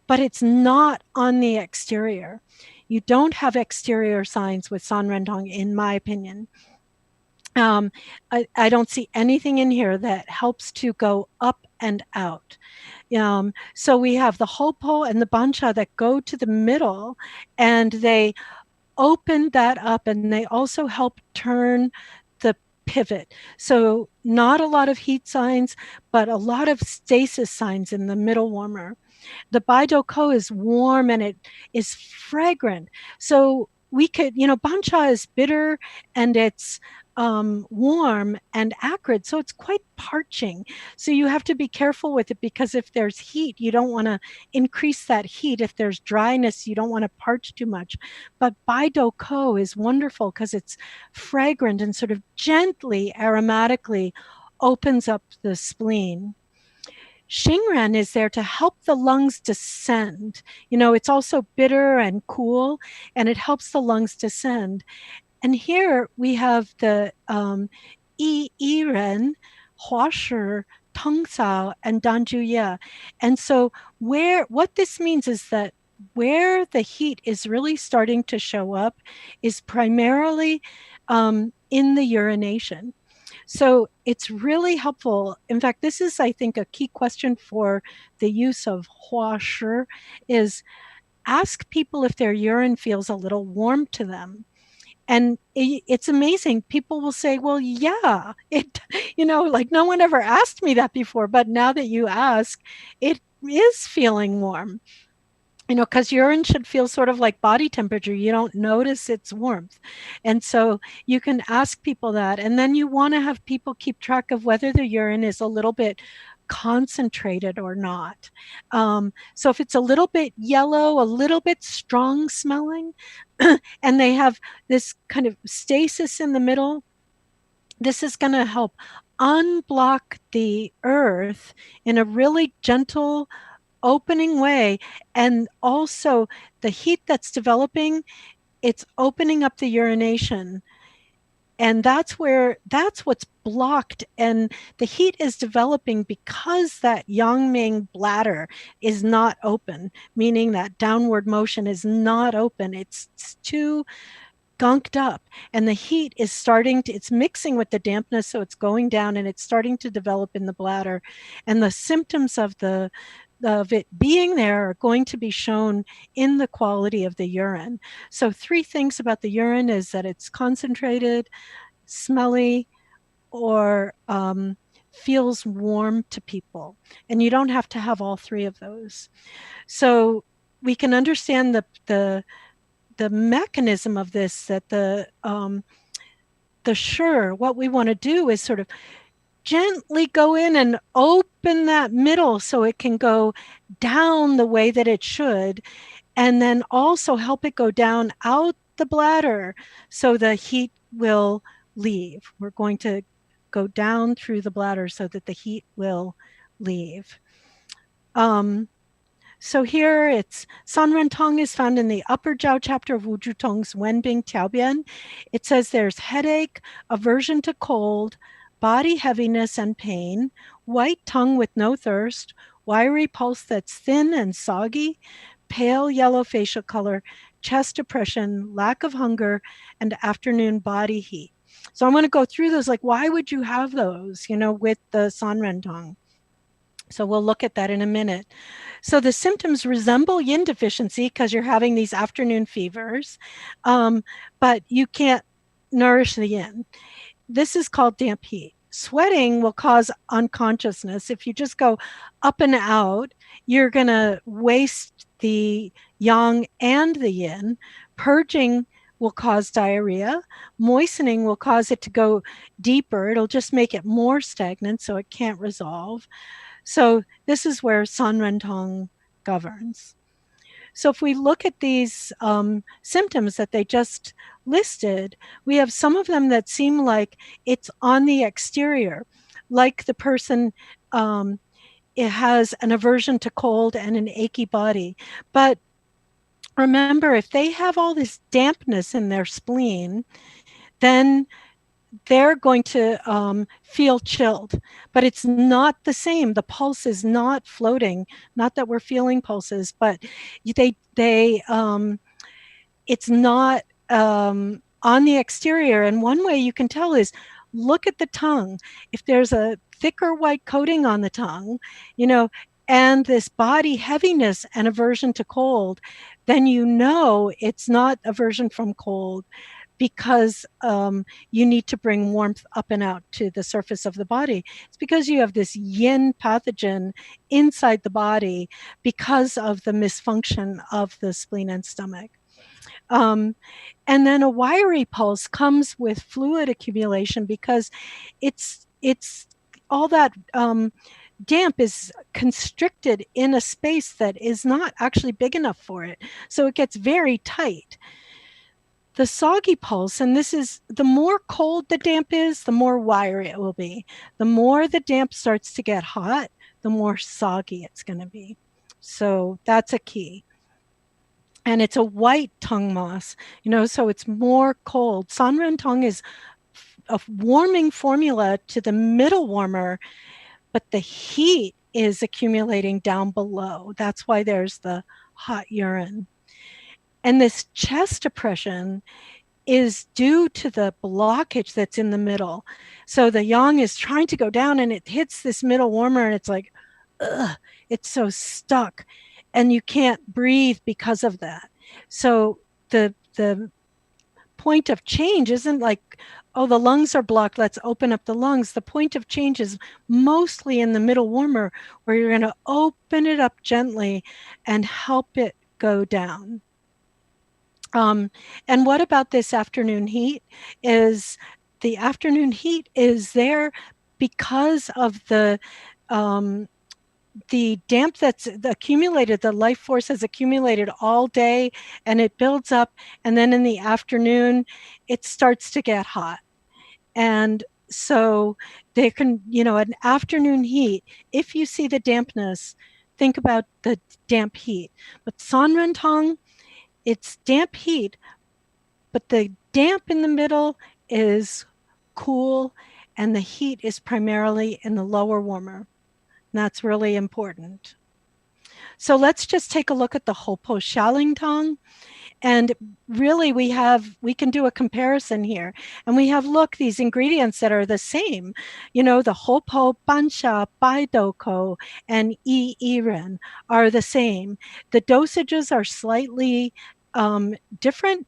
but it's not on the exterior. You don't have exterior signs with Sanrentong, in my opinion. I don't see anything in here that helps to go up and out. So we have the Hopo and the Bancha that go to the middle, and they open that up, and they also help turn the pivot. So not a lot of heat signs, but a lot of stasis signs in the middle warmer. The Baidoko is warm and it is fragrant. So we could, Bancha is bitter and it's warm and acrid. So it's quite parching. So you have to be careful with it, because if there's heat, you don't want to increase that heat. If there's dryness, you don't want to parch too much. But Baidoko is wonderful because it's fragrant and sort of gently, aromatically opens up the spleen. Xingren is there to help the lungs descend. It's also bitter and cool, and it helps the lungs descend. And here we have the Yiren, Huashi, Tongsao, and Danjuye. And so what this means is that where the heat is really starting to show up is primarily in the urination. So it's really helpful. In fact, this is, I think, a key question for the use of hua shi is ask people if their urine feels a little warm to them. And it's amazing. People will say, well, yeah, it, like no one ever asked me that before, but now that you ask, it is feeling warm. Because urine should feel sort of like body temperature. You don't notice its warmth. And so you can ask people that. And then you want to have people keep track of whether the urine is a little bit concentrated or not. So if it's a little bit yellow, a little bit strong smelling, and they have this kind of stasis in the middle, this is going to help unblock the earth in a really gentle, opening way. And also the heat that's developing, it's opening up the urination. And that's what's blocked. And the heat is developing because that Yangming bladder is not open, meaning that downward motion is not open. It's too gunked up, and the heat is it's mixing with the dampness, so it's going down and it's starting to develop in the bladder. And the symptoms of it being there are going to be shown in the quality of the urine. So 3 things about the urine is that it's concentrated, smelly, or feels warm to people. And you don't have to have all 3 of those. So we can understand the mechanism of this, that what we want to do is sort of gently go in and open that middle so it can go down the way that it should, and then also help it go down out the bladder so the heat will leave. We're going to go down through the bladder so that the heat will leave. So here it's San Ren Tang is found in the upper Jiao chapter of Wuzhu Tong's Wenbing Tiaobian. It says there's headache, aversion to cold, body heaviness and pain, white tongue with no thirst, wiry pulse that's thin and soggy, pale yellow facial color, chest depression, lack of hunger, and afternoon body heat. So I'm going to go through those, like, why would you have those, with the San Ren Tang? So we'll look at that in a minute. So the symptoms resemble yin deficiency because you're having these afternoon fevers, but you can't nourish the yin. This is called damp heat. Sweating will cause unconsciousness. If you just go up and out, you're going to waste the yang and the yin. Purging will cause diarrhea. Moistening will cause it to go deeper. It'll just make it more stagnant, so it can't resolve. So this is where San Ren Tong governs. So if we look at these symptoms that they just listed, we have some of them that seem like it's on the exterior, like the person it has an aversion to cold and an achy body. But remember, if they have all this dampness in their spleen, then they're going to feel chilled, but it's not the same. The pulse is not floating. Not that we're feeling pulses, but it's not on the exterior. And one way you can tell is look at the tongue. If there's a thicker white coating on the tongue, and this body heaviness and aversion to cold, then it's not aversion from cold, because you need to bring warmth up and out to the surface of the body. It's because you have this yin pathogen inside the body because of the misfunction of the spleen and stomach. And then a wiry pulse comes with fluid accumulation because it's all that damp is constricted in a space that is not actually big enough for it. So it gets very tight. The soggy pulse, and this is the more cold the damp is, the more wiry it will be. The more the damp starts to get hot, the more soggy it's going to be. So that's a key. And it's a white tongue moss, so it's more cold. San Ren Tong is a warming formula to the middle warmer, but the heat is accumulating down below. That's why there's the hot urine. And this chest depression is due to the blockage that's in the middle. So the yang is trying to go down and it hits this middle warmer and it's like, ugh, it's so stuck and you can't breathe because of that. So the point of change isn't like, oh, the lungs are blocked, let's open up the lungs. The point of change is mostly in the middle warmer where you're going to open it up gently and help it go down. And what about this afternoon heat? Is the afternoon heat is there because of the damp that's accumulated, the life force has accumulated all day and it builds up. And then in the afternoon, it starts to get hot. And so they can, an afternoon heat, if you see the dampness, think about the damp heat. But Sanrentang, it's damp heat, but the damp in the middle is cool and the heat is primarily in the lower warmer. And that's really important. So let's just take a look at the Hopo Shalingtong. And really we can do a comparison here. And we have, look, these ingredients that are the same. The Hopo, Bansha, Baidoko, and Iren are the same. The dosages are slightly different.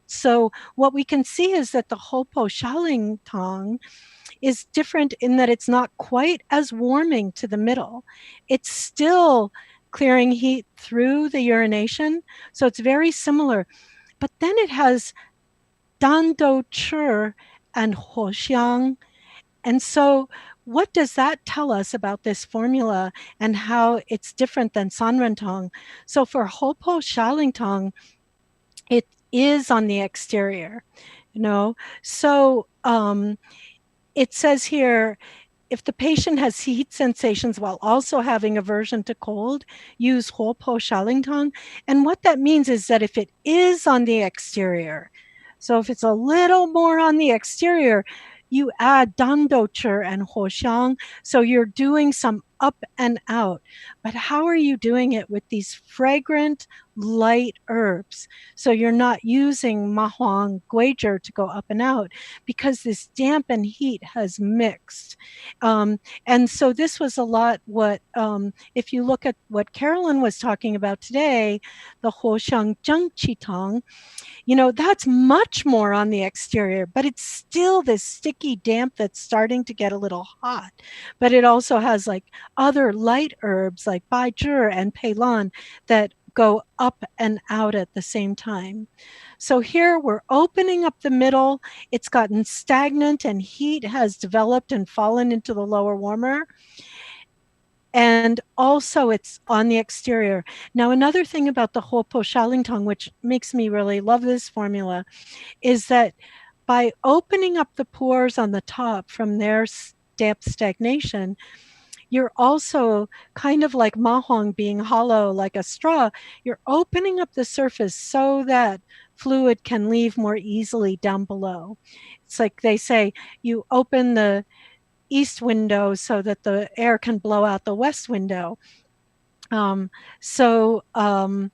So what we can see is that the Hopo Shalingtong is different in that it's not quite as warming to the middle. It's still clearing heat through the urination. So it's very similar. But then it has Dando Chur and Hoxiang. And so what does that tell us about this formula and how it's different than Sanrentong? So for Hopo Shalingtong, it is on the exterior, So it says here, if the patient has heat sensations while also having aversion to cold, use Huopo Shalingtong. And what that means is that if it is on the exterior, so if it's a little more on the exterior, you add Dandocher and Hoxiang. So you're doing some up and out. But how are you doing it with these fragrant, light herbs? So you're not using Mahuang Guizhi to go up and out because this damp and heat has mixed. And so this was a lot what, if you look at what Carolyn was talking about today, the Hoxiang Zhengqi Tang, that's much more on the exterior, but it's still this sticky damp that's starting to get a little hot. But it also has like other light herbs like Baizhi and Peilan that go up and out at the same time. So here we're opening up the middle. It's gotten stagnant and heat has developed and fallen into the lower warmer. And also it's on the exterior. Now, another thing about the Huopo Shalingtong, which makes me really love this formula, is that by opening up the pores on the top from their damp stagnation, you're also kind of like Mahuang being hollow like a straw. You're opening up the surface so that fluid can leave more easily down below. It's like they say, you open the east window so that the air can blow out the west window. So Hopo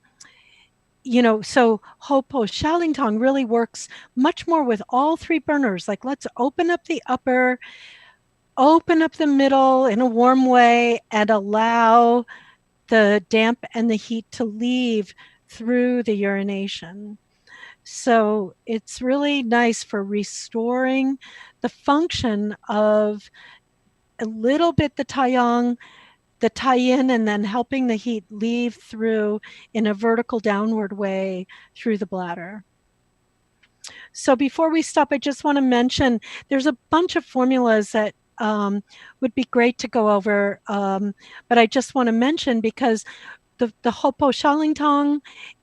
Shalingtong really works much more with all three burners. Like, let's open up the upper, open up the middle in a warm way, and allow the damp and the heat to leave through the urination. So it's really nice for restoring the function of a little bit the Taiyang, the tie-in, and then helping the heat leave through in a vertical downward way through the bladder. So before we stop, I just want to mention there's a bunch of formulas that would be great to go over, but I just want to mention because the Hopo Shalingtong,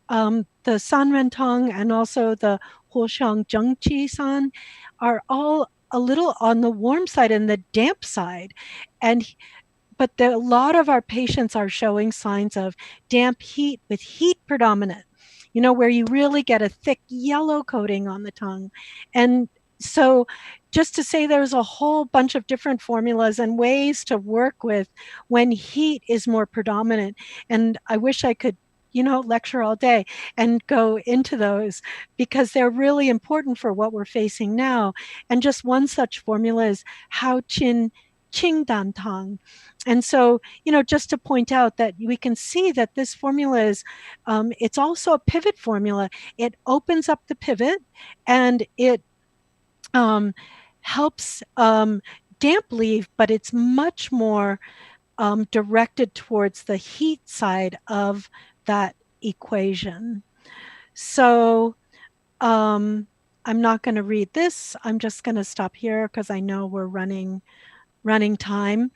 the Sanrentong, and also the Huoxiang Zhengqi San are all a little on the warm side and the damp side. But a lot of our patients are showing signs of damp heat with heat predominant, where you really get a thick yellow coating on the tongue. And so just to say there's a whole bunch of different formulas and ways to work with when heat is more predominant. And I wish I could, lecture all day and go into those because they're really important for what we're facing now. And just one such formula is Hao Qin Qing Dan Tang. And so, just to point out that we can see that this formula is, it's also a pivot formula. It opens up the pivot and it um, helps damp leave, but it's much more directed towards the heat side of that equation. So I'm not going to read this. I'm just going to stop here because I know we're running time.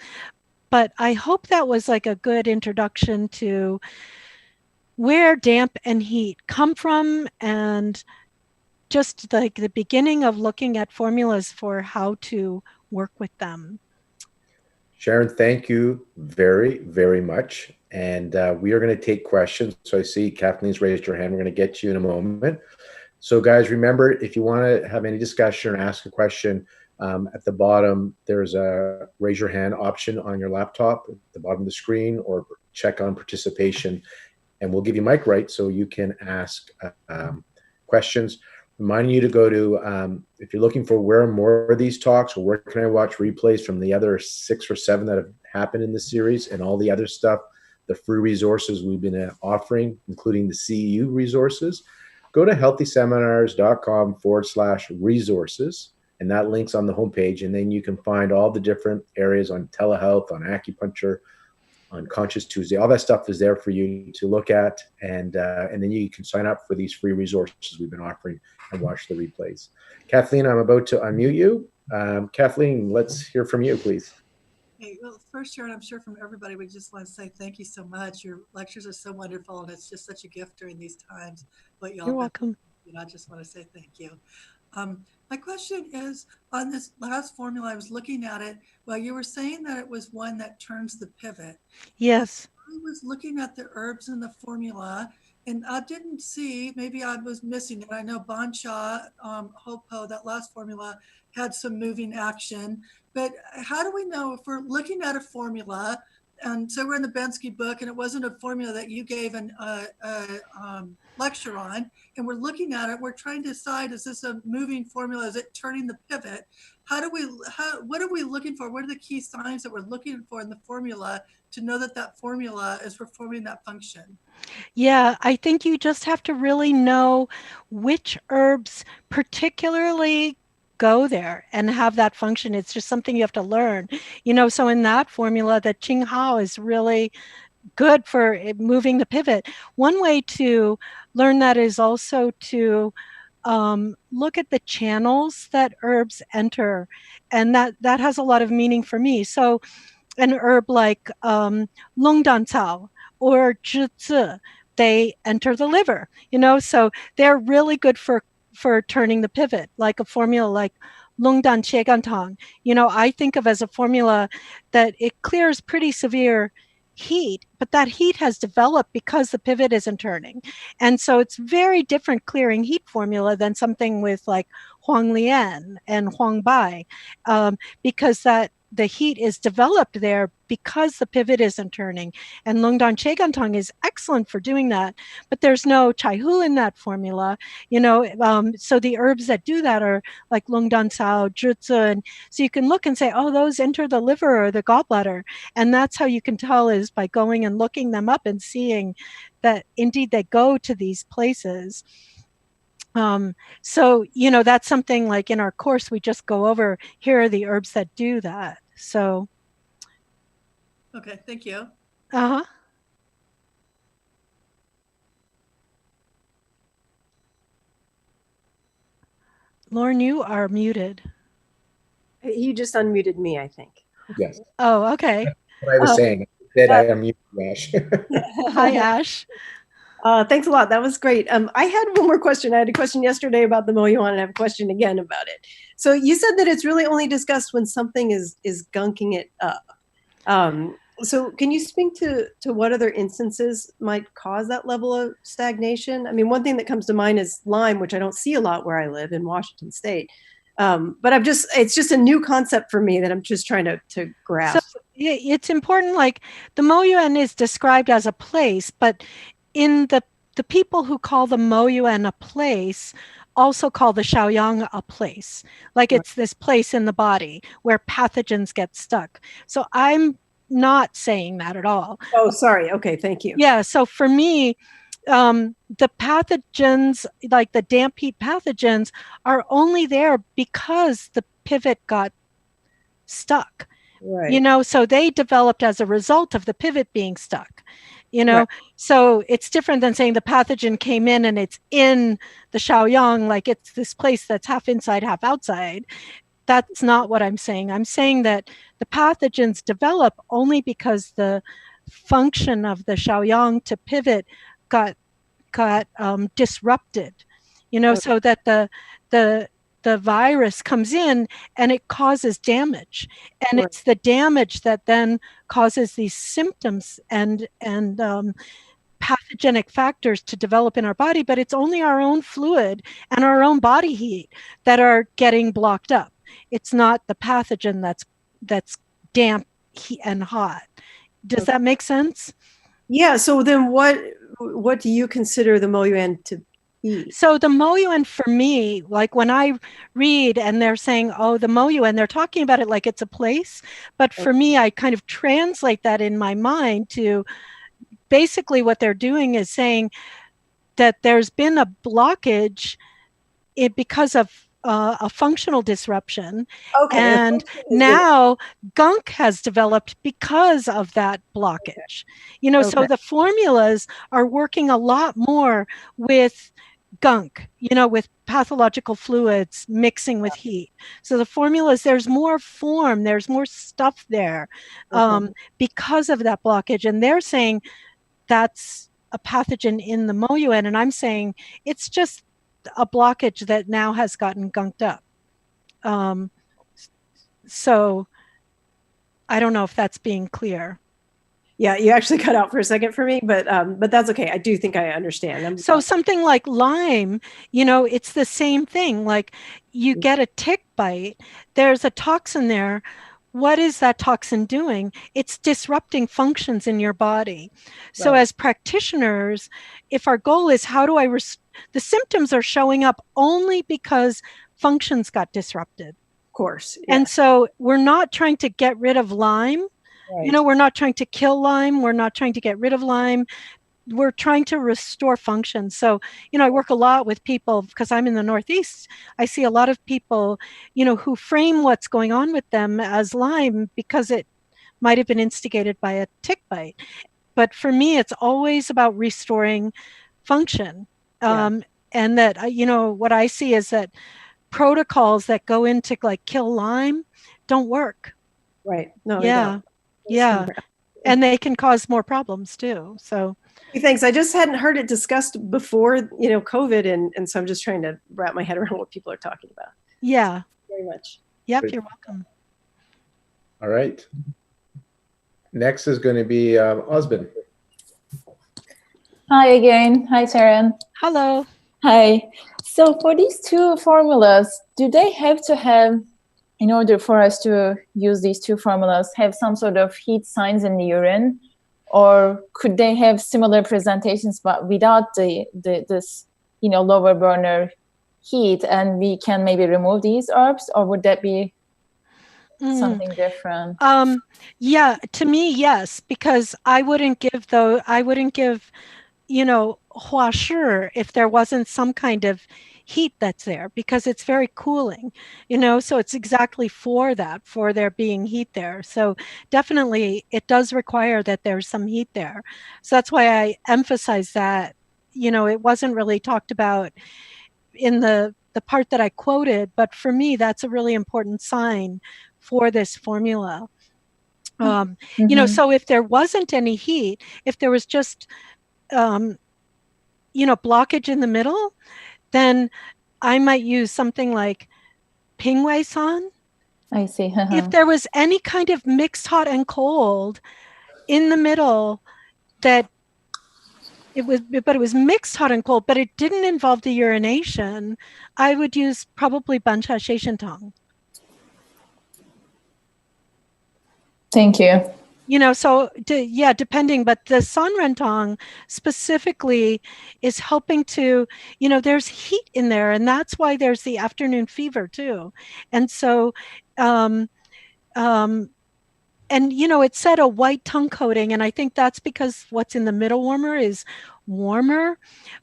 But I hope that was like a good introduction to where damp and heat come from and just like the beginning of looking at formulas for how to work with them. Sharon, thank you very, very much. And we are going to take questions. So I see Kathleen's raised her hand. We're going to get to you in a moment. So guys, remember, if you want to have any discussion or ask a question, at the bottom, there's a raise your hand option on your laptop at the bottom of the screen, or check on participation, and we'll give you mic right so you can ask questions. Reminding you to go to, if you're looking for where more of these talks, or where can I watch replays from the other 6 or 7 that have happened in this series and all the other stuff, the free resources we've been offering, including the CEU resources, go to healthyseminars.com/resources, and that link's on the homepage. And then you can find all the different areas on telehealth, on acupuncture, on Conscious Tuesday. All that stuff is there for you to look at, and then you can sign up for these free resources we've been offering and watch the replays. Kathleen, I'm about to unmute you. Kathleen, let's hear from you, please. Hey, well, first, Sharon, I'm sure from everybody, we just want to say thank you so much. Your lectures are so wonderful, and it's just such a gift during these times. What y'all You're welcome. I just want to say thank you. My question is on this last formula. I was looking at it. Well, you were saying that it was one that turns the pivot. Yes. I was looking at the herbs in the formula, and I didn't see. Maybe I was missing it. I know Bancha, Hopo, that last formula had some moving action. But how do we know if we're looking at a formula? And so we're in the Bensky book, and it wasn't a formula that you gave an lecture on, and we're looking at it. We're trying to decide: is this a moving formula? Is it turning the pivot? What are we looking for? What are the key signs that we're looking for in the formula to know that that formula is performing that function? Yeah, I think you just have to really know which herbs particularly go there and have that function. It's just something you have to learn. So in that formula, that Qing Hao is really good for moving the pivot. One way to learn that is also to look at the channels that herbs enter, and that has a lot of meaning for me. So an herb like longdan cao or zhizi, they enter the liver, so they're really good for turning the pivot, like a formula like longdan chiegantang. I think of as a formula that it clears pretty severe heat, but that heat has developed because the pivot isn't turning. And so it's very different clearing heat formula than something with like Huang Lian and Huang Bai, because the heat is developed there because the pivot isn't turning. And Longdan Cheigantong is excellent for doing that, but there's no Chai Hu in that formula, so the herbs that do that are like Longdan Cao, Zhizi, and so you can look and say, oh, those enter the liver or the gallbladder. And that's how you can tell, is by going and looking them up and seeing that indeed they go to these places. So, that's something like in our course, we just go over, here are the herbs that do that. So. Okay, thank you. Uh-huh. Lauren, you are muted. You just unmuted me, I think. Yes. Oh, okay. What I was saying, I unmuted Ash. Hi, Ash. Thanks a lot. That was great. I had one more question. I had a question yesterday about the Moyuan, and I have a question again about it. So you said that it's really only discussed when something is gunking it up. So can you speak to what other instances might cause that level of stagnation? I mean, one thing that comes to mind is Lyme, which I don't see a lot where I live in Washington State. But it's just a new concept for me that I'm just trying to grasp. So it's important, like the Moyuan is described as a place, but in the people who call the Moyuan a place also call the Shaoyang a place. Like it's this place in the body where pathogens get stuck. So I'm not saying that at all. Oh, sorry. Okay, thank you. Yeah, so for me, the pathogens, like the damp heat pathogens, are only there because the pivot got stuck. Right. You know, so they developed as a result of the pivot being stuck, you know. Right. So it's different than saying the pathogen came in and it's in the Shaoyang, like it's this place that's half inside, half outside. That's not what I'm saying. I'm saying that the pathogens develop only because the function of the Shaoyang to pivot got disrupted, you know, so that the virus comes in and it causes damage, and it's the damage that then causes these symptoms and pathogenic factors to develop in our body. But it's only our own fluid and our own body heat that are getting blocked up. It's not the pathogen that's damp and hot. Does that make sense? Yeah. So then what do you consider the Moyuan to be? So the Moyuan for me, like when I read and they're saying, oh, the Moyuan, they're talking about it like it's a place. But for me, I kind of translate that in my mind to basically what they're doing is saying that there's been a blockage because of a functional disruption. Okay. And now gunk has developed because of that blockage. You know, so the formulas are working a lot more with gunk, you know, with pathological fluids mixing with heat. So the formulas, there's more form, there's more stuff there because of that blockage. And they're saying that's a pathogen in the Moyuan. And I'm saying it's just a blockage that now has gotten gunked up. So I don't know if that's being clear. Yeah, you actually cut out for a second for me, but that's okay. I do think I understand. So something like Lyme, you know, it's the same thing. Like you get a tick bite, there's a toxin there. What is that toxin doing? It's disrupting functions in your body. So as practitioners, if our goal is how do the symptoms are showing up only because functions got disrupted. Of course. Yeah. And so we're not trying to get rid of Lyme. You know, we're not trying to kill Lyme. We're not trying to get rid of Lyme. We're trying to restore function. So, you know, I work a lot with people because I'm in the Northeast. I see a lot of people, you know, who frame what's going on with them as Lyme because it might have been instigated by a tick bite. But for me, it's always about restoring function. And that, you know, what I see is that protocols that go into like kill Lyme don't work. Right. No. Yeah. Yeah. And they can cause more problems too. So thanks. I just hadn't heard it discussed before, you know, COVID. And so I'm just trying to wrap my head around what people are talking about. Yeah. Very much. Yep. Great. You're welcome. All right. Next is going to be Osbin. Hi again. Hi, Sharon. Hello. Hi. So for these two formulas, do they have to have, in order for us to use these two formulas, have some sort of heat signs in the urine? Or could they have similar presentations but without this, you know, lower burner heat, and we can maybe remove these herbs? Or would that be something different? Yeah, to me, yes, because I wouldn't give, you know, hua shi if there wasn't some kind of heat that's there, because it's very cooling, you know, so it's exactly for that, for there being heat there. So definitely it does require that there's some heat there. So that's why I emphasize that, you know, it wasn't really talked about in the part that I quoted, but for me, that's a really important sign for this formula. You know, so if there wasn't any heat, if there was just, you know, blockage in the middle, then I might use something like Pingwei san. I see. If there was any kind of mixed hot and cold in the middle that but it was mixed hot and cold, but it didn't involve the urination. I would use probably bancha sheishentang. Thank you. So depending, but the San Ren Tang specifically is helping to, there's heat in there, and that's why there's the afternoon fever too. And so, um, it said a white tongue coating, and I think that's because what's in the middle warmer is warmer,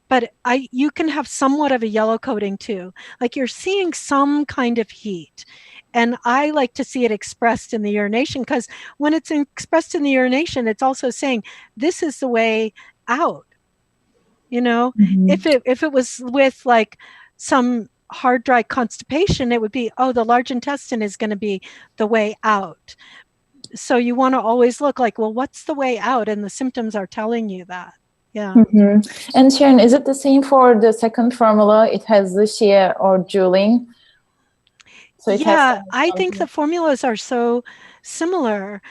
but you can have somewhat of a yellow coating too. Like you're seeing some kind of heat. And I like to see it expressed in the urination, because when it's expressed in the urination, it's also saying this is the way out. If it was with like some hard, dry constipation, it would be, the large intestine is going to be the way out. So you want to always look like, well, what's the way out? And the symptoms are telling you that. Yeah. And Sharon, is it the same for the second formula? It has Xie or Juling. So I think the formulas are so similar.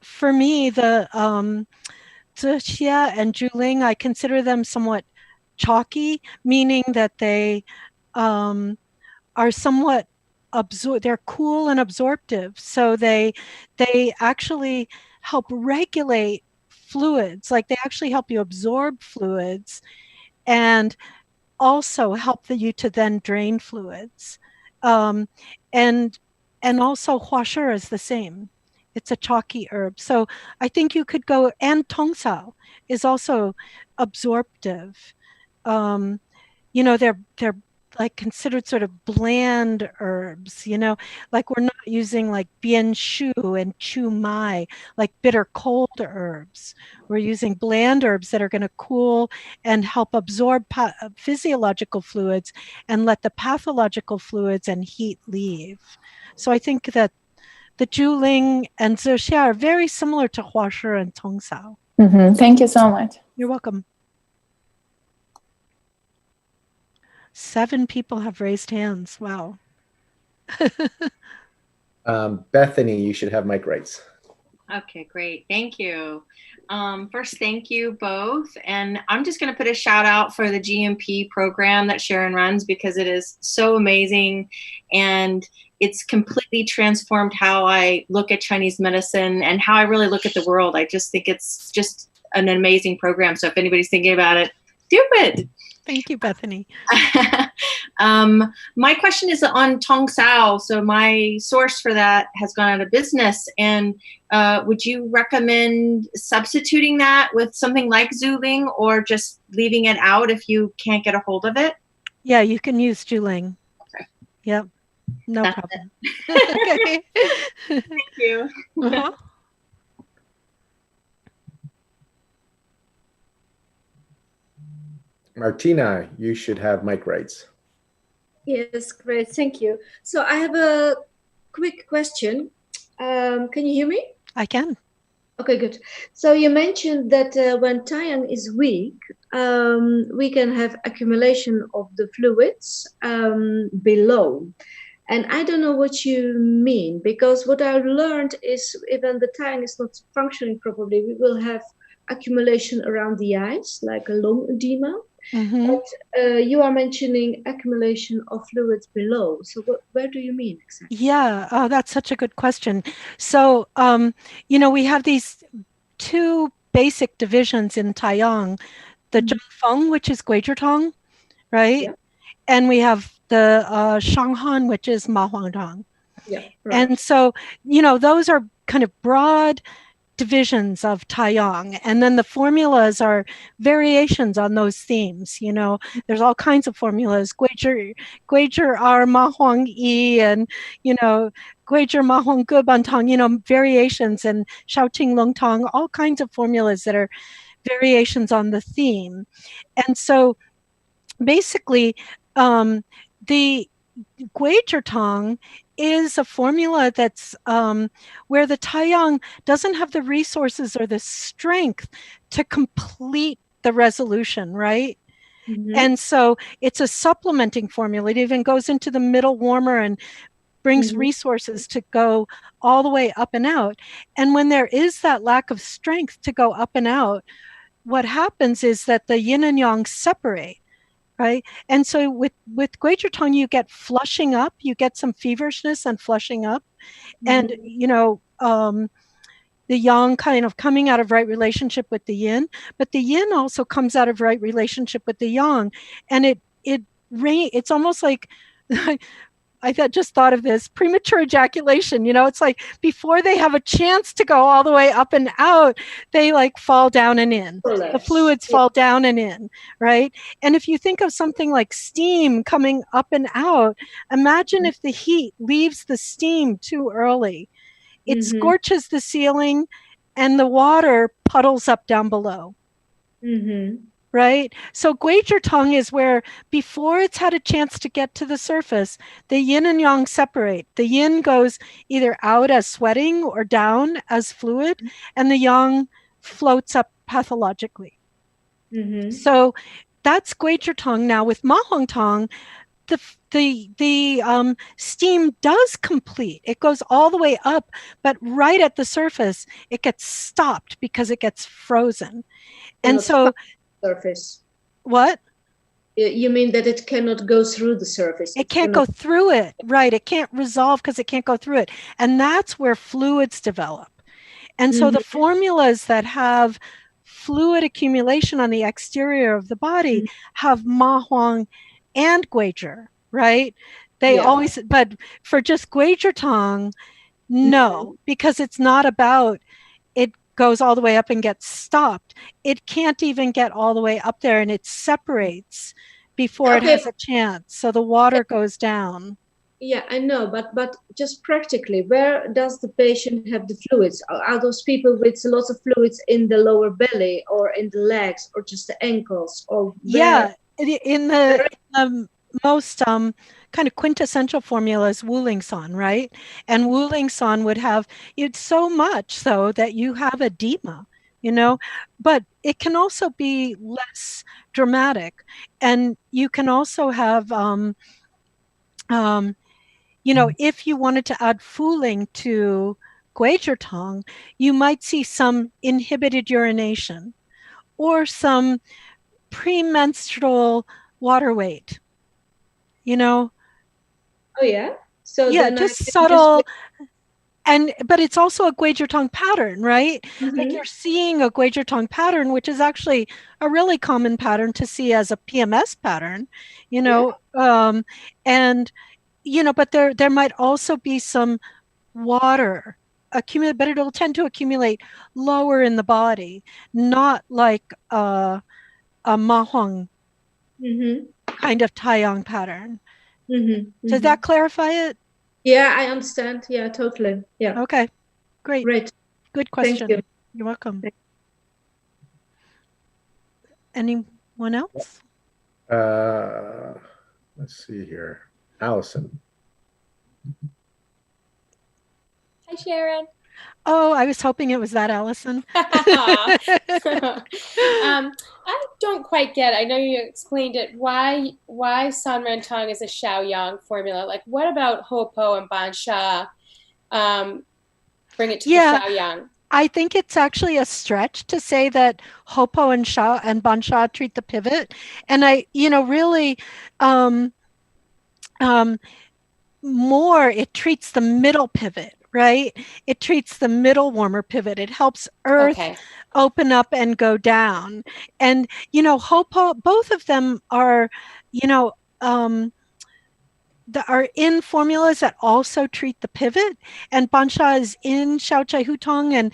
For me, the Xie and Juling, I consider them somewhat chalky, meaning that they are somewhat they're cool and absorptive. So they actually help regulate fluids, like they actually help you absorb fluids and also help you to then drain fluids. And also huashi is the same. It's a chalky herb. So I think you could go, and tongsao is also absorptive. They're like considered sort of bland herbs, like we're not using like bian shu and chu mai, like bitter cold herbs. We're using bland herbs that are going to cool and help absorb physiological fluids and let the pathological fluids and heat leave. So I think that the Juling and Zexia are very similar to huashi and tongsao. Thank you so much. You're welcome. 7 people have raised hands. Wow. Bethany, you should have mic rights. Okay, great. Thank you. First, thank you both. And I'm just going to put a shout out for the GMP program that Sharon runs, because it is so amazing. And it's completely transformed how I look at Chinese medicine and how I really look at the world. I just think it's just an amazing program. So if anybody's thinking about it, do it. Thank you, Bethany. My question is on tongsao. So my source for that has gone out of business. And would you recommend substituting that with something like Zuling, or just leaving it out if you can't get a hold of it? Yeah, you can use Juling. Okay. Yep. No problem. Okay. Thank you. Martina, you should have mic rights. Yes, great. Thank you. So I have a quick question. Can you hear me? I can. Okay, good. So you mentioned that when Taiyang is weak, we can have accumulation of the fluids below. And I don't know what you mean, because what I learned is even the Taiyang is not functioning properly, we will have accumulation around the eyes, like a lung edema. But you are mentioning accumulation of fluids below. So where do you mean exactly? Yeah, oh, that's such a good question. So, we have these 2 basic divisions in Taiyang, the Zhengfeng, which is Guizhitang, right? Yeah. And we have the Shanghan, which is Ma Huangtang. Yeah, right. And so, those are kind of broad divisions of Taiyang, and then the formulas are variations on those themes. There's all kinds of formulas, Guizhi Er Ma Huang Yi, and Guizhi Ma Huang Ge Ban Tang, variations, and Shaoting Long Tang, all kinds of formulas that are variations on the theme. And so basically the Guizhi Tang is a formula that's where the Taiyang doesn't have the resources or the strength to complete the resolution, right? And so it's a supplementing formula. It even goes into the middle warmer and brings resources to go all the way up and out. And when there is that lack of strength to go up and out, what happens is that the yin and yang separate, right? And so with Guizhotong, you get flushing up, you get some feverishness and flushing up, and the yang kind of coming out of right relationship with the yin, but the yin also comes out of right relationship with the yang, and it's almost like I just thought of this premature ejaculation. It's like before they have a chance to go all the way up and out, they like fall down and in. The fluids fall down and in, right? And if you think of something like steam coming up and out, imagine if the heat leaves the steam too early. It scorches the ceiling and the water puddles up down below. Right? So Guizhotong is where before it's had a chance to get to the surface, the yin and yang separate. The yin goes either out as sweating or down as fluid, and the yang floats up pathologically. So that's Guizhotong. Now with Ma Huang Tong, the steam does complete. It goes all the way up, but right at the surface, it gets stopped because it gets frozen. And so surface. What? You mean that it cannot go through the surface? It can't go through it, right? It can't resolve because it can't go through it. And that's where fluids develop. And so the formulas that have fluid accumulation on the exterior of the body have Ma Huang and Guizhi, right? They always, but for just Guizhotong, no, because it's not about it goes all the way up and gets stopped. It can't even get all the way up there, and it separates before it has a chance. So the water goes down. Yeah, I know, but just practically, where does the patient have the fluids? Are those people with lots of fluids in the lower belly or in the legs or just the ankles? Or in the most kind of quintessential formula is Wuling San, right? And Wuling San would have it so much so that you have edema, but it can also be less dramatic. And you can also have, if you wanted to add Fuling to Guizhotong, you might see some inhibited urination or some premenstrual water weight. Oh yeah. So yeah, just subtle. But it's also a Guizhotong pattern, right? Like you're seeing a Guizhotong pattern, which is actually a really common pattern to see as a PMS pattern, but there might also be some water accumulate, but it'll tend to accumulate lower in the body, not like a Ma Huang kind of Taiyang pattern. Does that clarify it? Yeah, I understand. Yeah, totally. Yeah. Okay. Great. Good question. Thank you. You're welcome. Anyone else? Let's see here. Allison. Hi, Sharon. Oh, I was hoping it was that Allison. I don't quite get it. I know you explained it. Why San Ren Tang is a Xiaoyang formula? Like, what about Hopo and Ban Sha bring it to the Xiaoyang? I think it's actually a stretch to say that Hopo and Sha and Ban Sha treat the pivot. And really more it treats the middle pivot. Right? It treats the middle warmer pivot. It helps earth open up and go down. And, Hopo, both of them are, are in formulas that also treat the pivot. And Bansha is in Xiao Chai Hutong.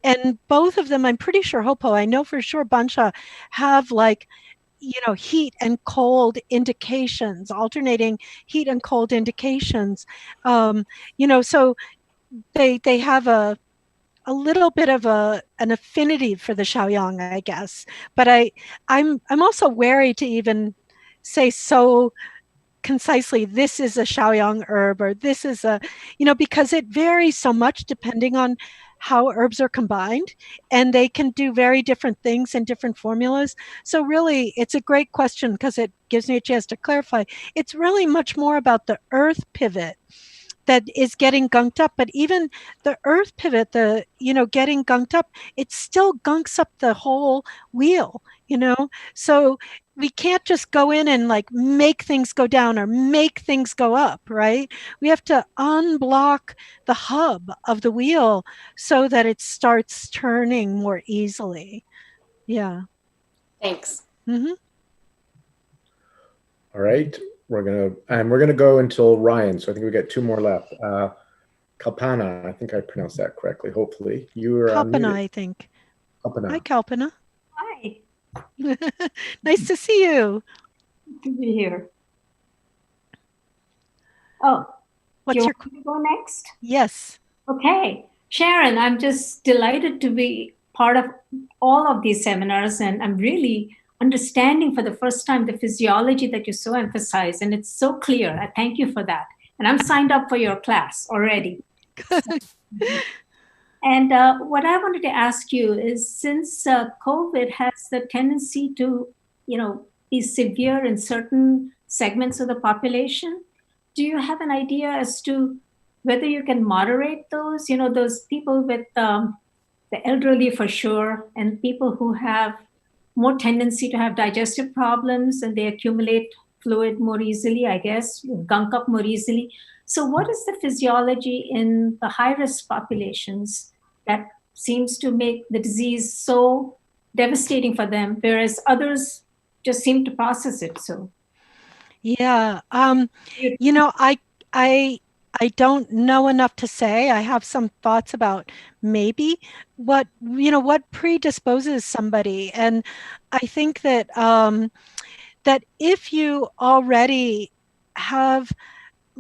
And both of them, I'm pretty sure Hopo, I know for sure Bansha have heat and cold indications, alternating heat and cold indications. So they have a little bit of an affinity for the Xiaoyang, I guess. But I'm also wary to even say so concisely, this is a Xiaoyang herb, or this is because it varies so much depending on how herbs are combined, and they can do very different things in different formulas. So really, it's a great question because it gives me a chance to clarify. It's really much more about the earth pivot that is getting gunked up. But even the earth pivot, the, getting gunked up, it still gunks up the whole wheel, So we can't just go in and like make things go down or make things go up, right? We have to unblock the hub of the wheel so that it starts turning more easily. Yeah. Thanks. Mm-hmm. All right, we're gonna go until Ryan. So I think we got two more left. Kalpana, I think I pronounced that correctly. Hopefully, you are Kalpana, unmuted. I think. Kalpana. Hi, Kalpana. Hi, Nice to see you. good to be here. Oh, What's do you your want me to go next? Yes. Okay, Sharon, I'm just delighted to be part of all of these seminars, and I'm really understanding for the first time the physiology that you so emphasize, and it's so clear. I thank you for that. And I'm signed up for your class already. And what I wanted to ask you is, since COVID has the tendency to, be severe in certain segments of the population, do you have an idea as to whether you can moderate those? Those people with the elderly for sure, and people who have more tendency to have digestive problems and they accumulate fluid more easily, I guess, gunk up more easily. So, what is the physiology in the high risk populations that seems to make the disease so devastating for them, whereas others just seem to process it? So, Yeah. I don't know enough to say. I have some thoughts about maybe what predisposes somebody. And I think that that if you already have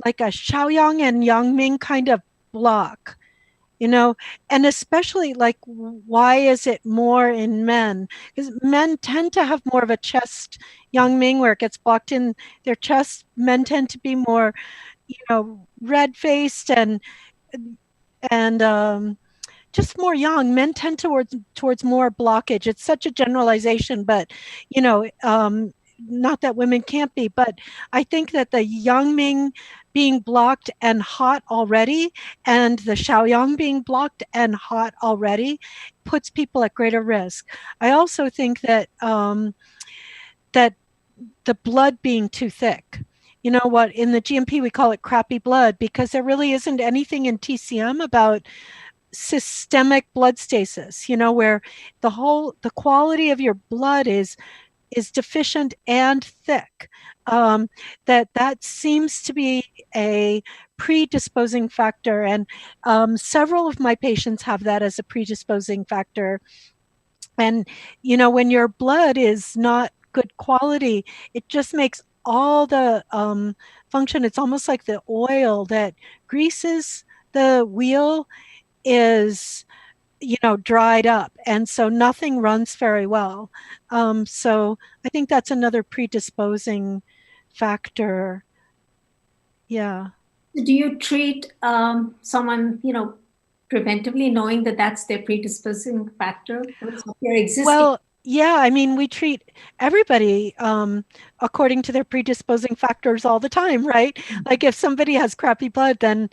like a Shaoyang and Yangming kind of block, and especially like, why is it more in men? Because men tend to have more of a chest Yangming where it gets blocked in their chest. Men tend to be more, red faced and just more young. Men tend towards more blockage. It's such a generalization, but not that women can't be, but I think that the Yangming being blocked and hot already, and the Shaoyang being blocked and hot already, puts people at greater risk. I also think that that the blood being too thick. You know what? In the GMP, we call it crappy blood because there really isn't anything in TCM about systemic blood stasis, where the quality of your blood is deficient and thick. That seems to be a predisposing factor, and several of my patients have that as a predisposing factor. And when your blood is not good quality, it just makes all the function. It's almost like the oil that greases the wheel is dried up, and so nothing runs very well. So I think that's another predisposing factor. Yeah. do you treat someone, preventively, knowing that that's their predisposing factor? Their existing. Well, yeah, I mean, we treat everybody according to their predisposing factors all the time, right? Like if somebody has crappy blood, then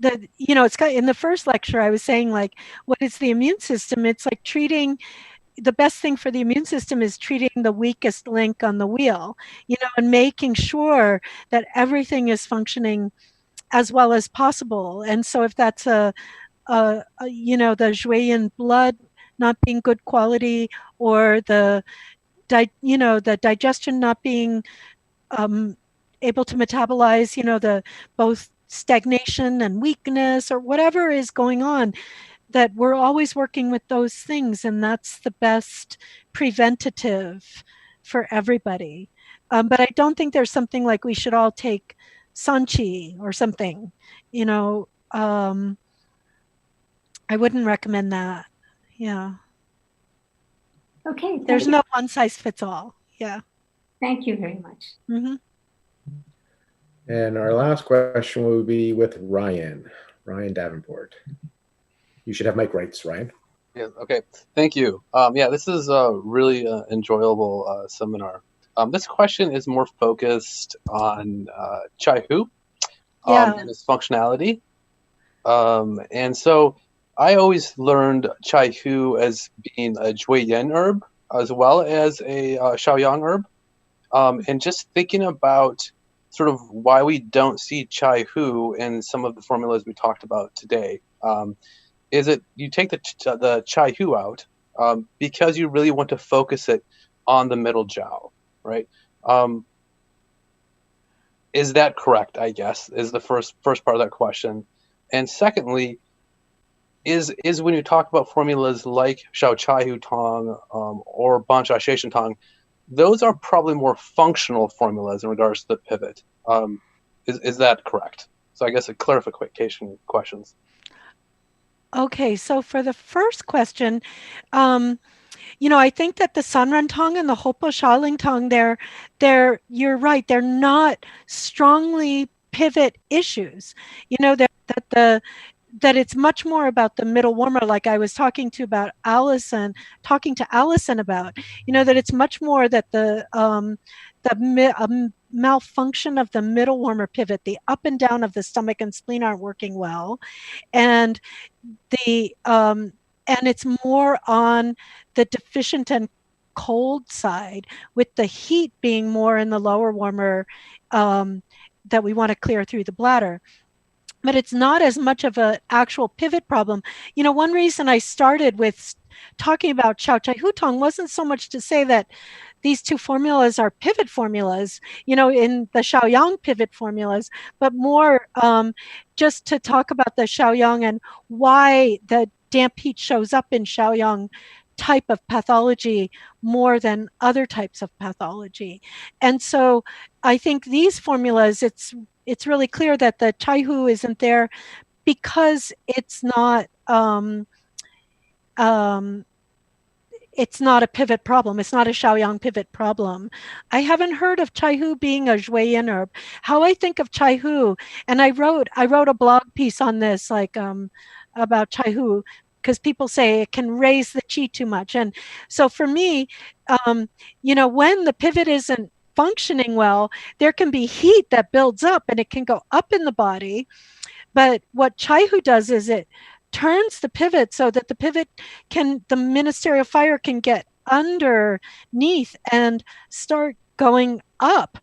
it's in the first lecture I was saying, like, what is the immune system? It's like treating the best thing for the immune system is treating the weakest link on the wheel, and making sure that everything is functioning as well as possible. And so if that's the Julian blood not being good quality, or the digestion not being able to metabolize, the both stagnation and weakness or whatever is going on, that we're always working with those things, and that's the best preventative for everybody. But I don't think there's something like we should all take Sanchi or something, I wouldn't recommend that. Yeah. Okay. There's no one size fits all. Yeah. Thank you very much. Mm-hmm. And our last question will be with Ryan Davenport. You should have mic rights, Ryan. Yeah. Okay. Thank you. This is a really enjoyable seminar. This question is more focused on Chai Hu. Yeah. and its functionality. And so I always learned chai hu as being a Jui Yen herb as well as a Shaoyang herb. And just thinking about sort of why we don't see chai hu in some of the formulas we talked about today. Is it you take the chai hu out because you really want to focus it on the middle jiao, right? Is that correct? I guess is the first part of that question. And secondly, is when you talk about formulas like Xiao Chai Hu Tong or Ban Sha Xie Shen Tong, those are probably more functional formulas in regards to the pivot. Is that correct? So I guess a clarification questions. Okay, so for the first question, I think that the Sanren Tong and the Hopo Shaoling Tong, you're right, they're not strongly pivot issues. That it's much more about the middle warmer, like I was talking to Allison about, that it's much more that the malfunction of the middle warmer pivot, the up and down of the stomach and spleen aren't working well, and it's more on the deficient and cold side, with the heat being more in the lower warmer that we want to clear through the bladder. But it's not as much of an actual pivot problem. One reason I started with talking about Chao Chai Hutong wasn't so much to say that these two formulas are pivot formulas, in the Shaoyang pivot formulas, but more just to talk about the Shaoyang and why the damp heat shows up in Shaoyang type of pathology more than other types of pathology. And so I think these formulas, it's really clear that the Chai Hu isn't there because it's not it's not a pivot problem. It's not a Shaoyang pivot problem. I haven't heard of Chai Hu being a Jueyin herb. How I think of Chai Hu, and I wrote a blog piece on this, like about Chai Hu, because people say it can raise the qi too much. And so for me, when the pivot isn't functioning well, there can be heat that builds up and it can go up in the body. But what Chai Hu does is it turns the pivot so that the ministerial fire can get underneath and start going up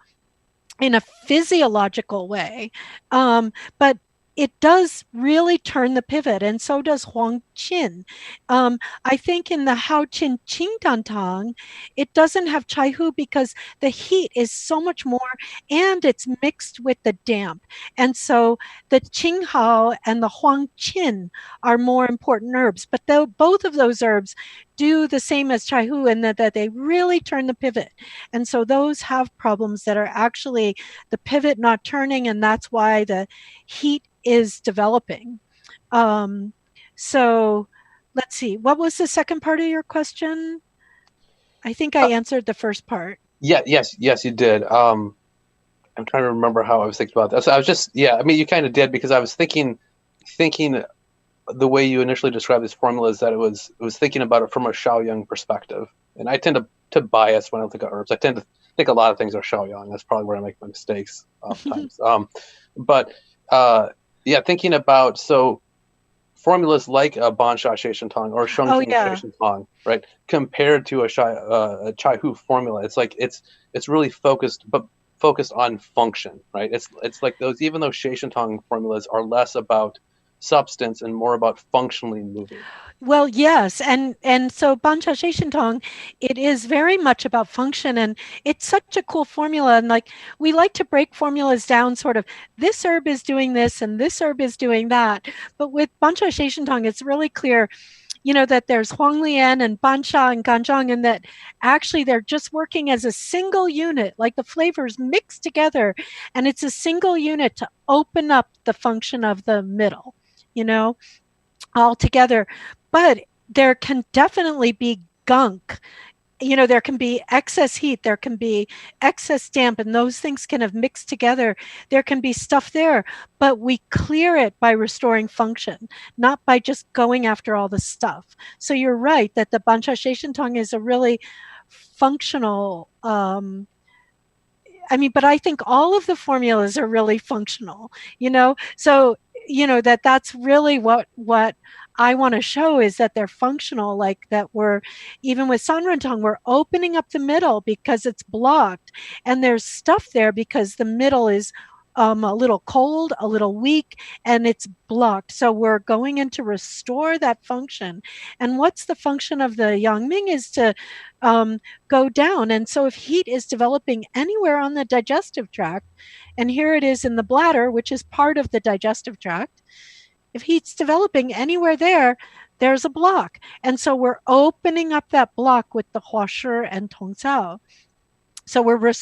in a physiological way. But it does really turn the pivot, and so does Huang Qin. I think in the Hao Qin Qingdan Tang, it doesn't have Chai Hu because the heat is so much more, and it's mixed with the damp. And so the Qing Hao and the Huang Qin are more important herbs. But both of those herbs do the same as Chai Hu in that they really turn the pivot. And so those have problems that are actually the pivot not turning, and that's why the heat is developing. So let's see, what was the second part of your question? I think I answered the first part. Yes, you did. I'm trying to remember how I was thinking about that. So I was just, you kind of did, because I was thinking the way you initially described this formula is that it was thinking about it from a Shaoyang perspective. And I tend to bias when I think of herbs. I tend to think a lot of things are Shaoyang. That's probably where I make my mistakes oftentimes. Thinking about formulas like a Ban Sha Xie Shen Tong or Sheng Qing Xie Shen Tong, right? Compared to a Chai Hu formula, it's like it's really focused on function, right? It's like those, even though Xie Shen Tong formulas are less about substance and more about functionally moving. Well, yes, and so Ban Sha Xie Shen Tong, it is very much about function, and it's such a cool formula. And like, we like to break formulas down, sort of, this herb is doing this and this herb is doing that. But with Ban Sha Xie Shen Tong, it's really clear, that there's Huang Lian and Ban Sha and Ganzhang, and that actually they're just working as a single unit, like the flavors mixed together, and it's a single unit to open up the function of the middle, all together. But there can definitely be gunk. There can be excess heat, there can be excess damp, and those things can have mixed together. There can be stuff there, but we clear it by restoring function, not by just going after all the stuff. So you're right that the Ban Sha Xie Shen Tong is a really functional I mean, but I think all of the formulas are really functional, so, that's really what I want to show is that they're functional, like that even with Sanrentang, we're opening up the middle because it's blocked. And there's stuff there because the middle is a little cold, a little weak, and it's blocked. So we're going in to restore that function. And what's the function of the Yangming is to go down. And so if heat is developing anywhere on the digestive tract, and here it is in the bladder, which is part of the digestive tract, if heat's developing anywhere there, there's a block. And so we're opening up that block with the Huashi and Tongcao. So we're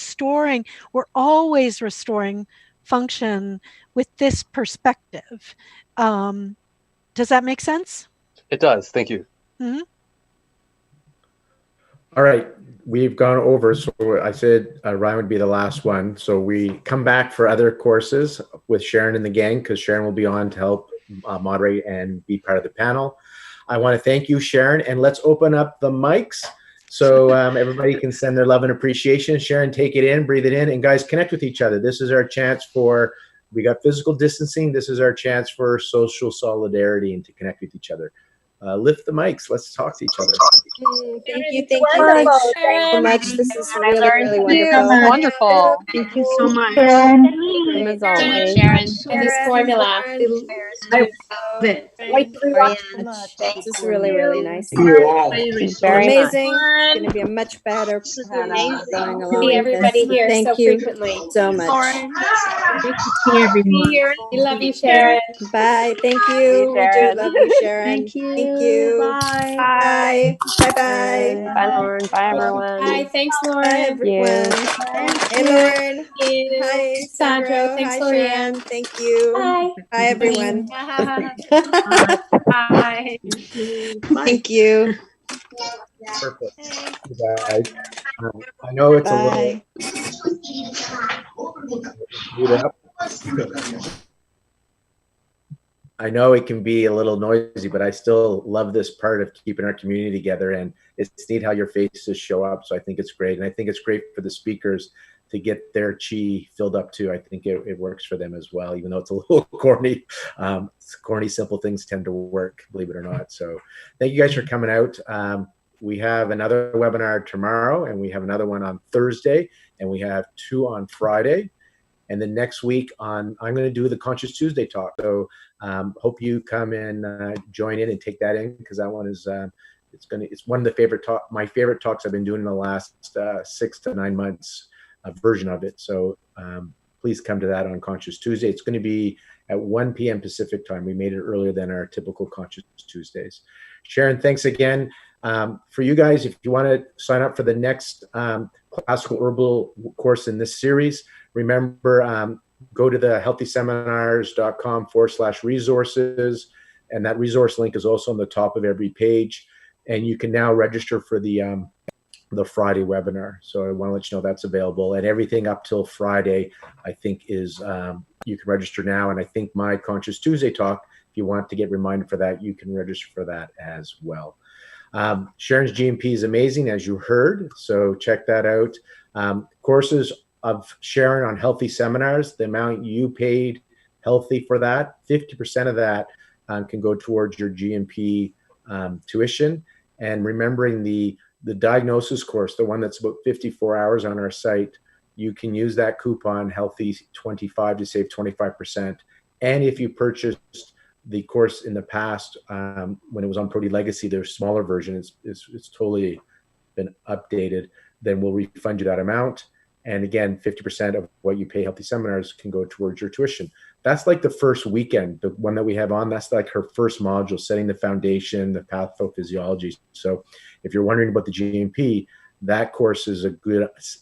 always restoring function with this perspective. Does that make sense? It does. Thank you. Mm-hmm. All right, we've gone over. So I said Ryan would be the last one. So we come back for other courses with Sharon and the gang, because Sharon will be on to help moderate and be part of the panel. I want to thank you, Sharon, and let's open up the mics so everybody can send their love and appreciation. Sharon, take it in, breathe it in, and guys, connect with each other. This is our chance we got physical distancing. This is our chance for social solidarity and to connect with each other. Lift the mics. Let's talk to each other. Thank you so much. This is really wonderful. Wonderful. Thank you so much. Same as always. Sharon. And this formula. I love it. This is really, really nice. Very Amazing. It's going to be a much better going along. See everybody here Thank so you frequently. so much. Great to see everyone. We love you, Sharon. Bye. Thank you. We do love you, Sharon. Thank you. Thank you. Bye. Bye. Bye-bye. Bye, Lauren. Bye, everyone. Hi. Thanks, Lauren. Bye, everyone. Hey, Lauren. Hi, Sandra. Thanks, Hi, Lorianne. Sharon. Thank you. Bye. Bye, everyone. Bye. Thank you. Perfect. You guys. I know it's Bye. a little. I know it can be a little noisy, but I still love this part of keeping our community together, and it's neat how your faces show up. So I think it's great, and I think it's great for the speakers to get their chi filled up too. I think it works for them as well, even though it's a little corny. Corny, simple things tend to work, believe it or not. So thank you guys for coming out. We have another webinar tomorrow, and we have another one on Thursday, and we have 2 on Friday. And then next week I'm going to do the Conscious Tuesday talk. So hope you come and join in and take that in, because that one is it's one of the my favorite talks I've been doing in the last 6 to 9 months, a version of it. So please come to that on Conscious Tuesday. It's going to be at 1 p.m. Pacific time. We made it earlier than our typical Conscious Tuesdays. Sharon, thanks again. For you guys, if you want to sign up for the next classical herbal course in this series, remember, go to the healthyseminars.com/resources, and that resource link is also on the top of every page. And you can now register for the Friday webinar. So I want to let you know that's available. And everything up till Friday, I think, is you can register now. And I think my Conscious Tuesday talk, if you want to get reminded for that, you can register for that as well. Sharon's GMP is amazing, as you heard. So check that out. Courses of Sharon on Healthy Seminars, the amount you paid healthy for that, 50% of that can go towards your GMP tuition. And remembering the diagnosis course, the one that's about 54 hours on our site, you can use that coupon Healthy25 to save 25%. And if you purchased the course in the past, when it was on Prodi Legacy, their smaller version, it's totally been updated, then we'll refund you that amount. And again, 50% of what you pay Healthy Seminars can go towards your tuition. That's like the first weekend, the one that we have on, that's like her first module, setting the foundation, the pathophysiology. So if you're wondering about the GMP, that course is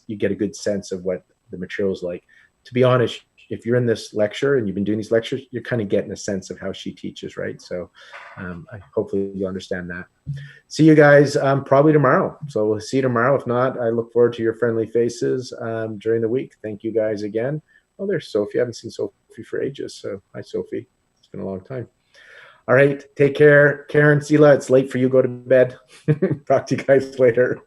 you get a good sense of what the material is like. To be honest, if you're in this lecture and you've been doing these lectures, you're kind of getting a sense of how she teaches, right? So hopefully you understand that. See you guys probably tomorrow. So we'll see you tomorrow. If not, I look forward to your friendly faces during the week. Thank you guys again. Oh, there's Sophie. I haven't seen Sophie for ages. So hi, Sophie. It's been a long time. All right. Take care. Karen, Sila, it's late for you. Go to bed. Talk to you guys later.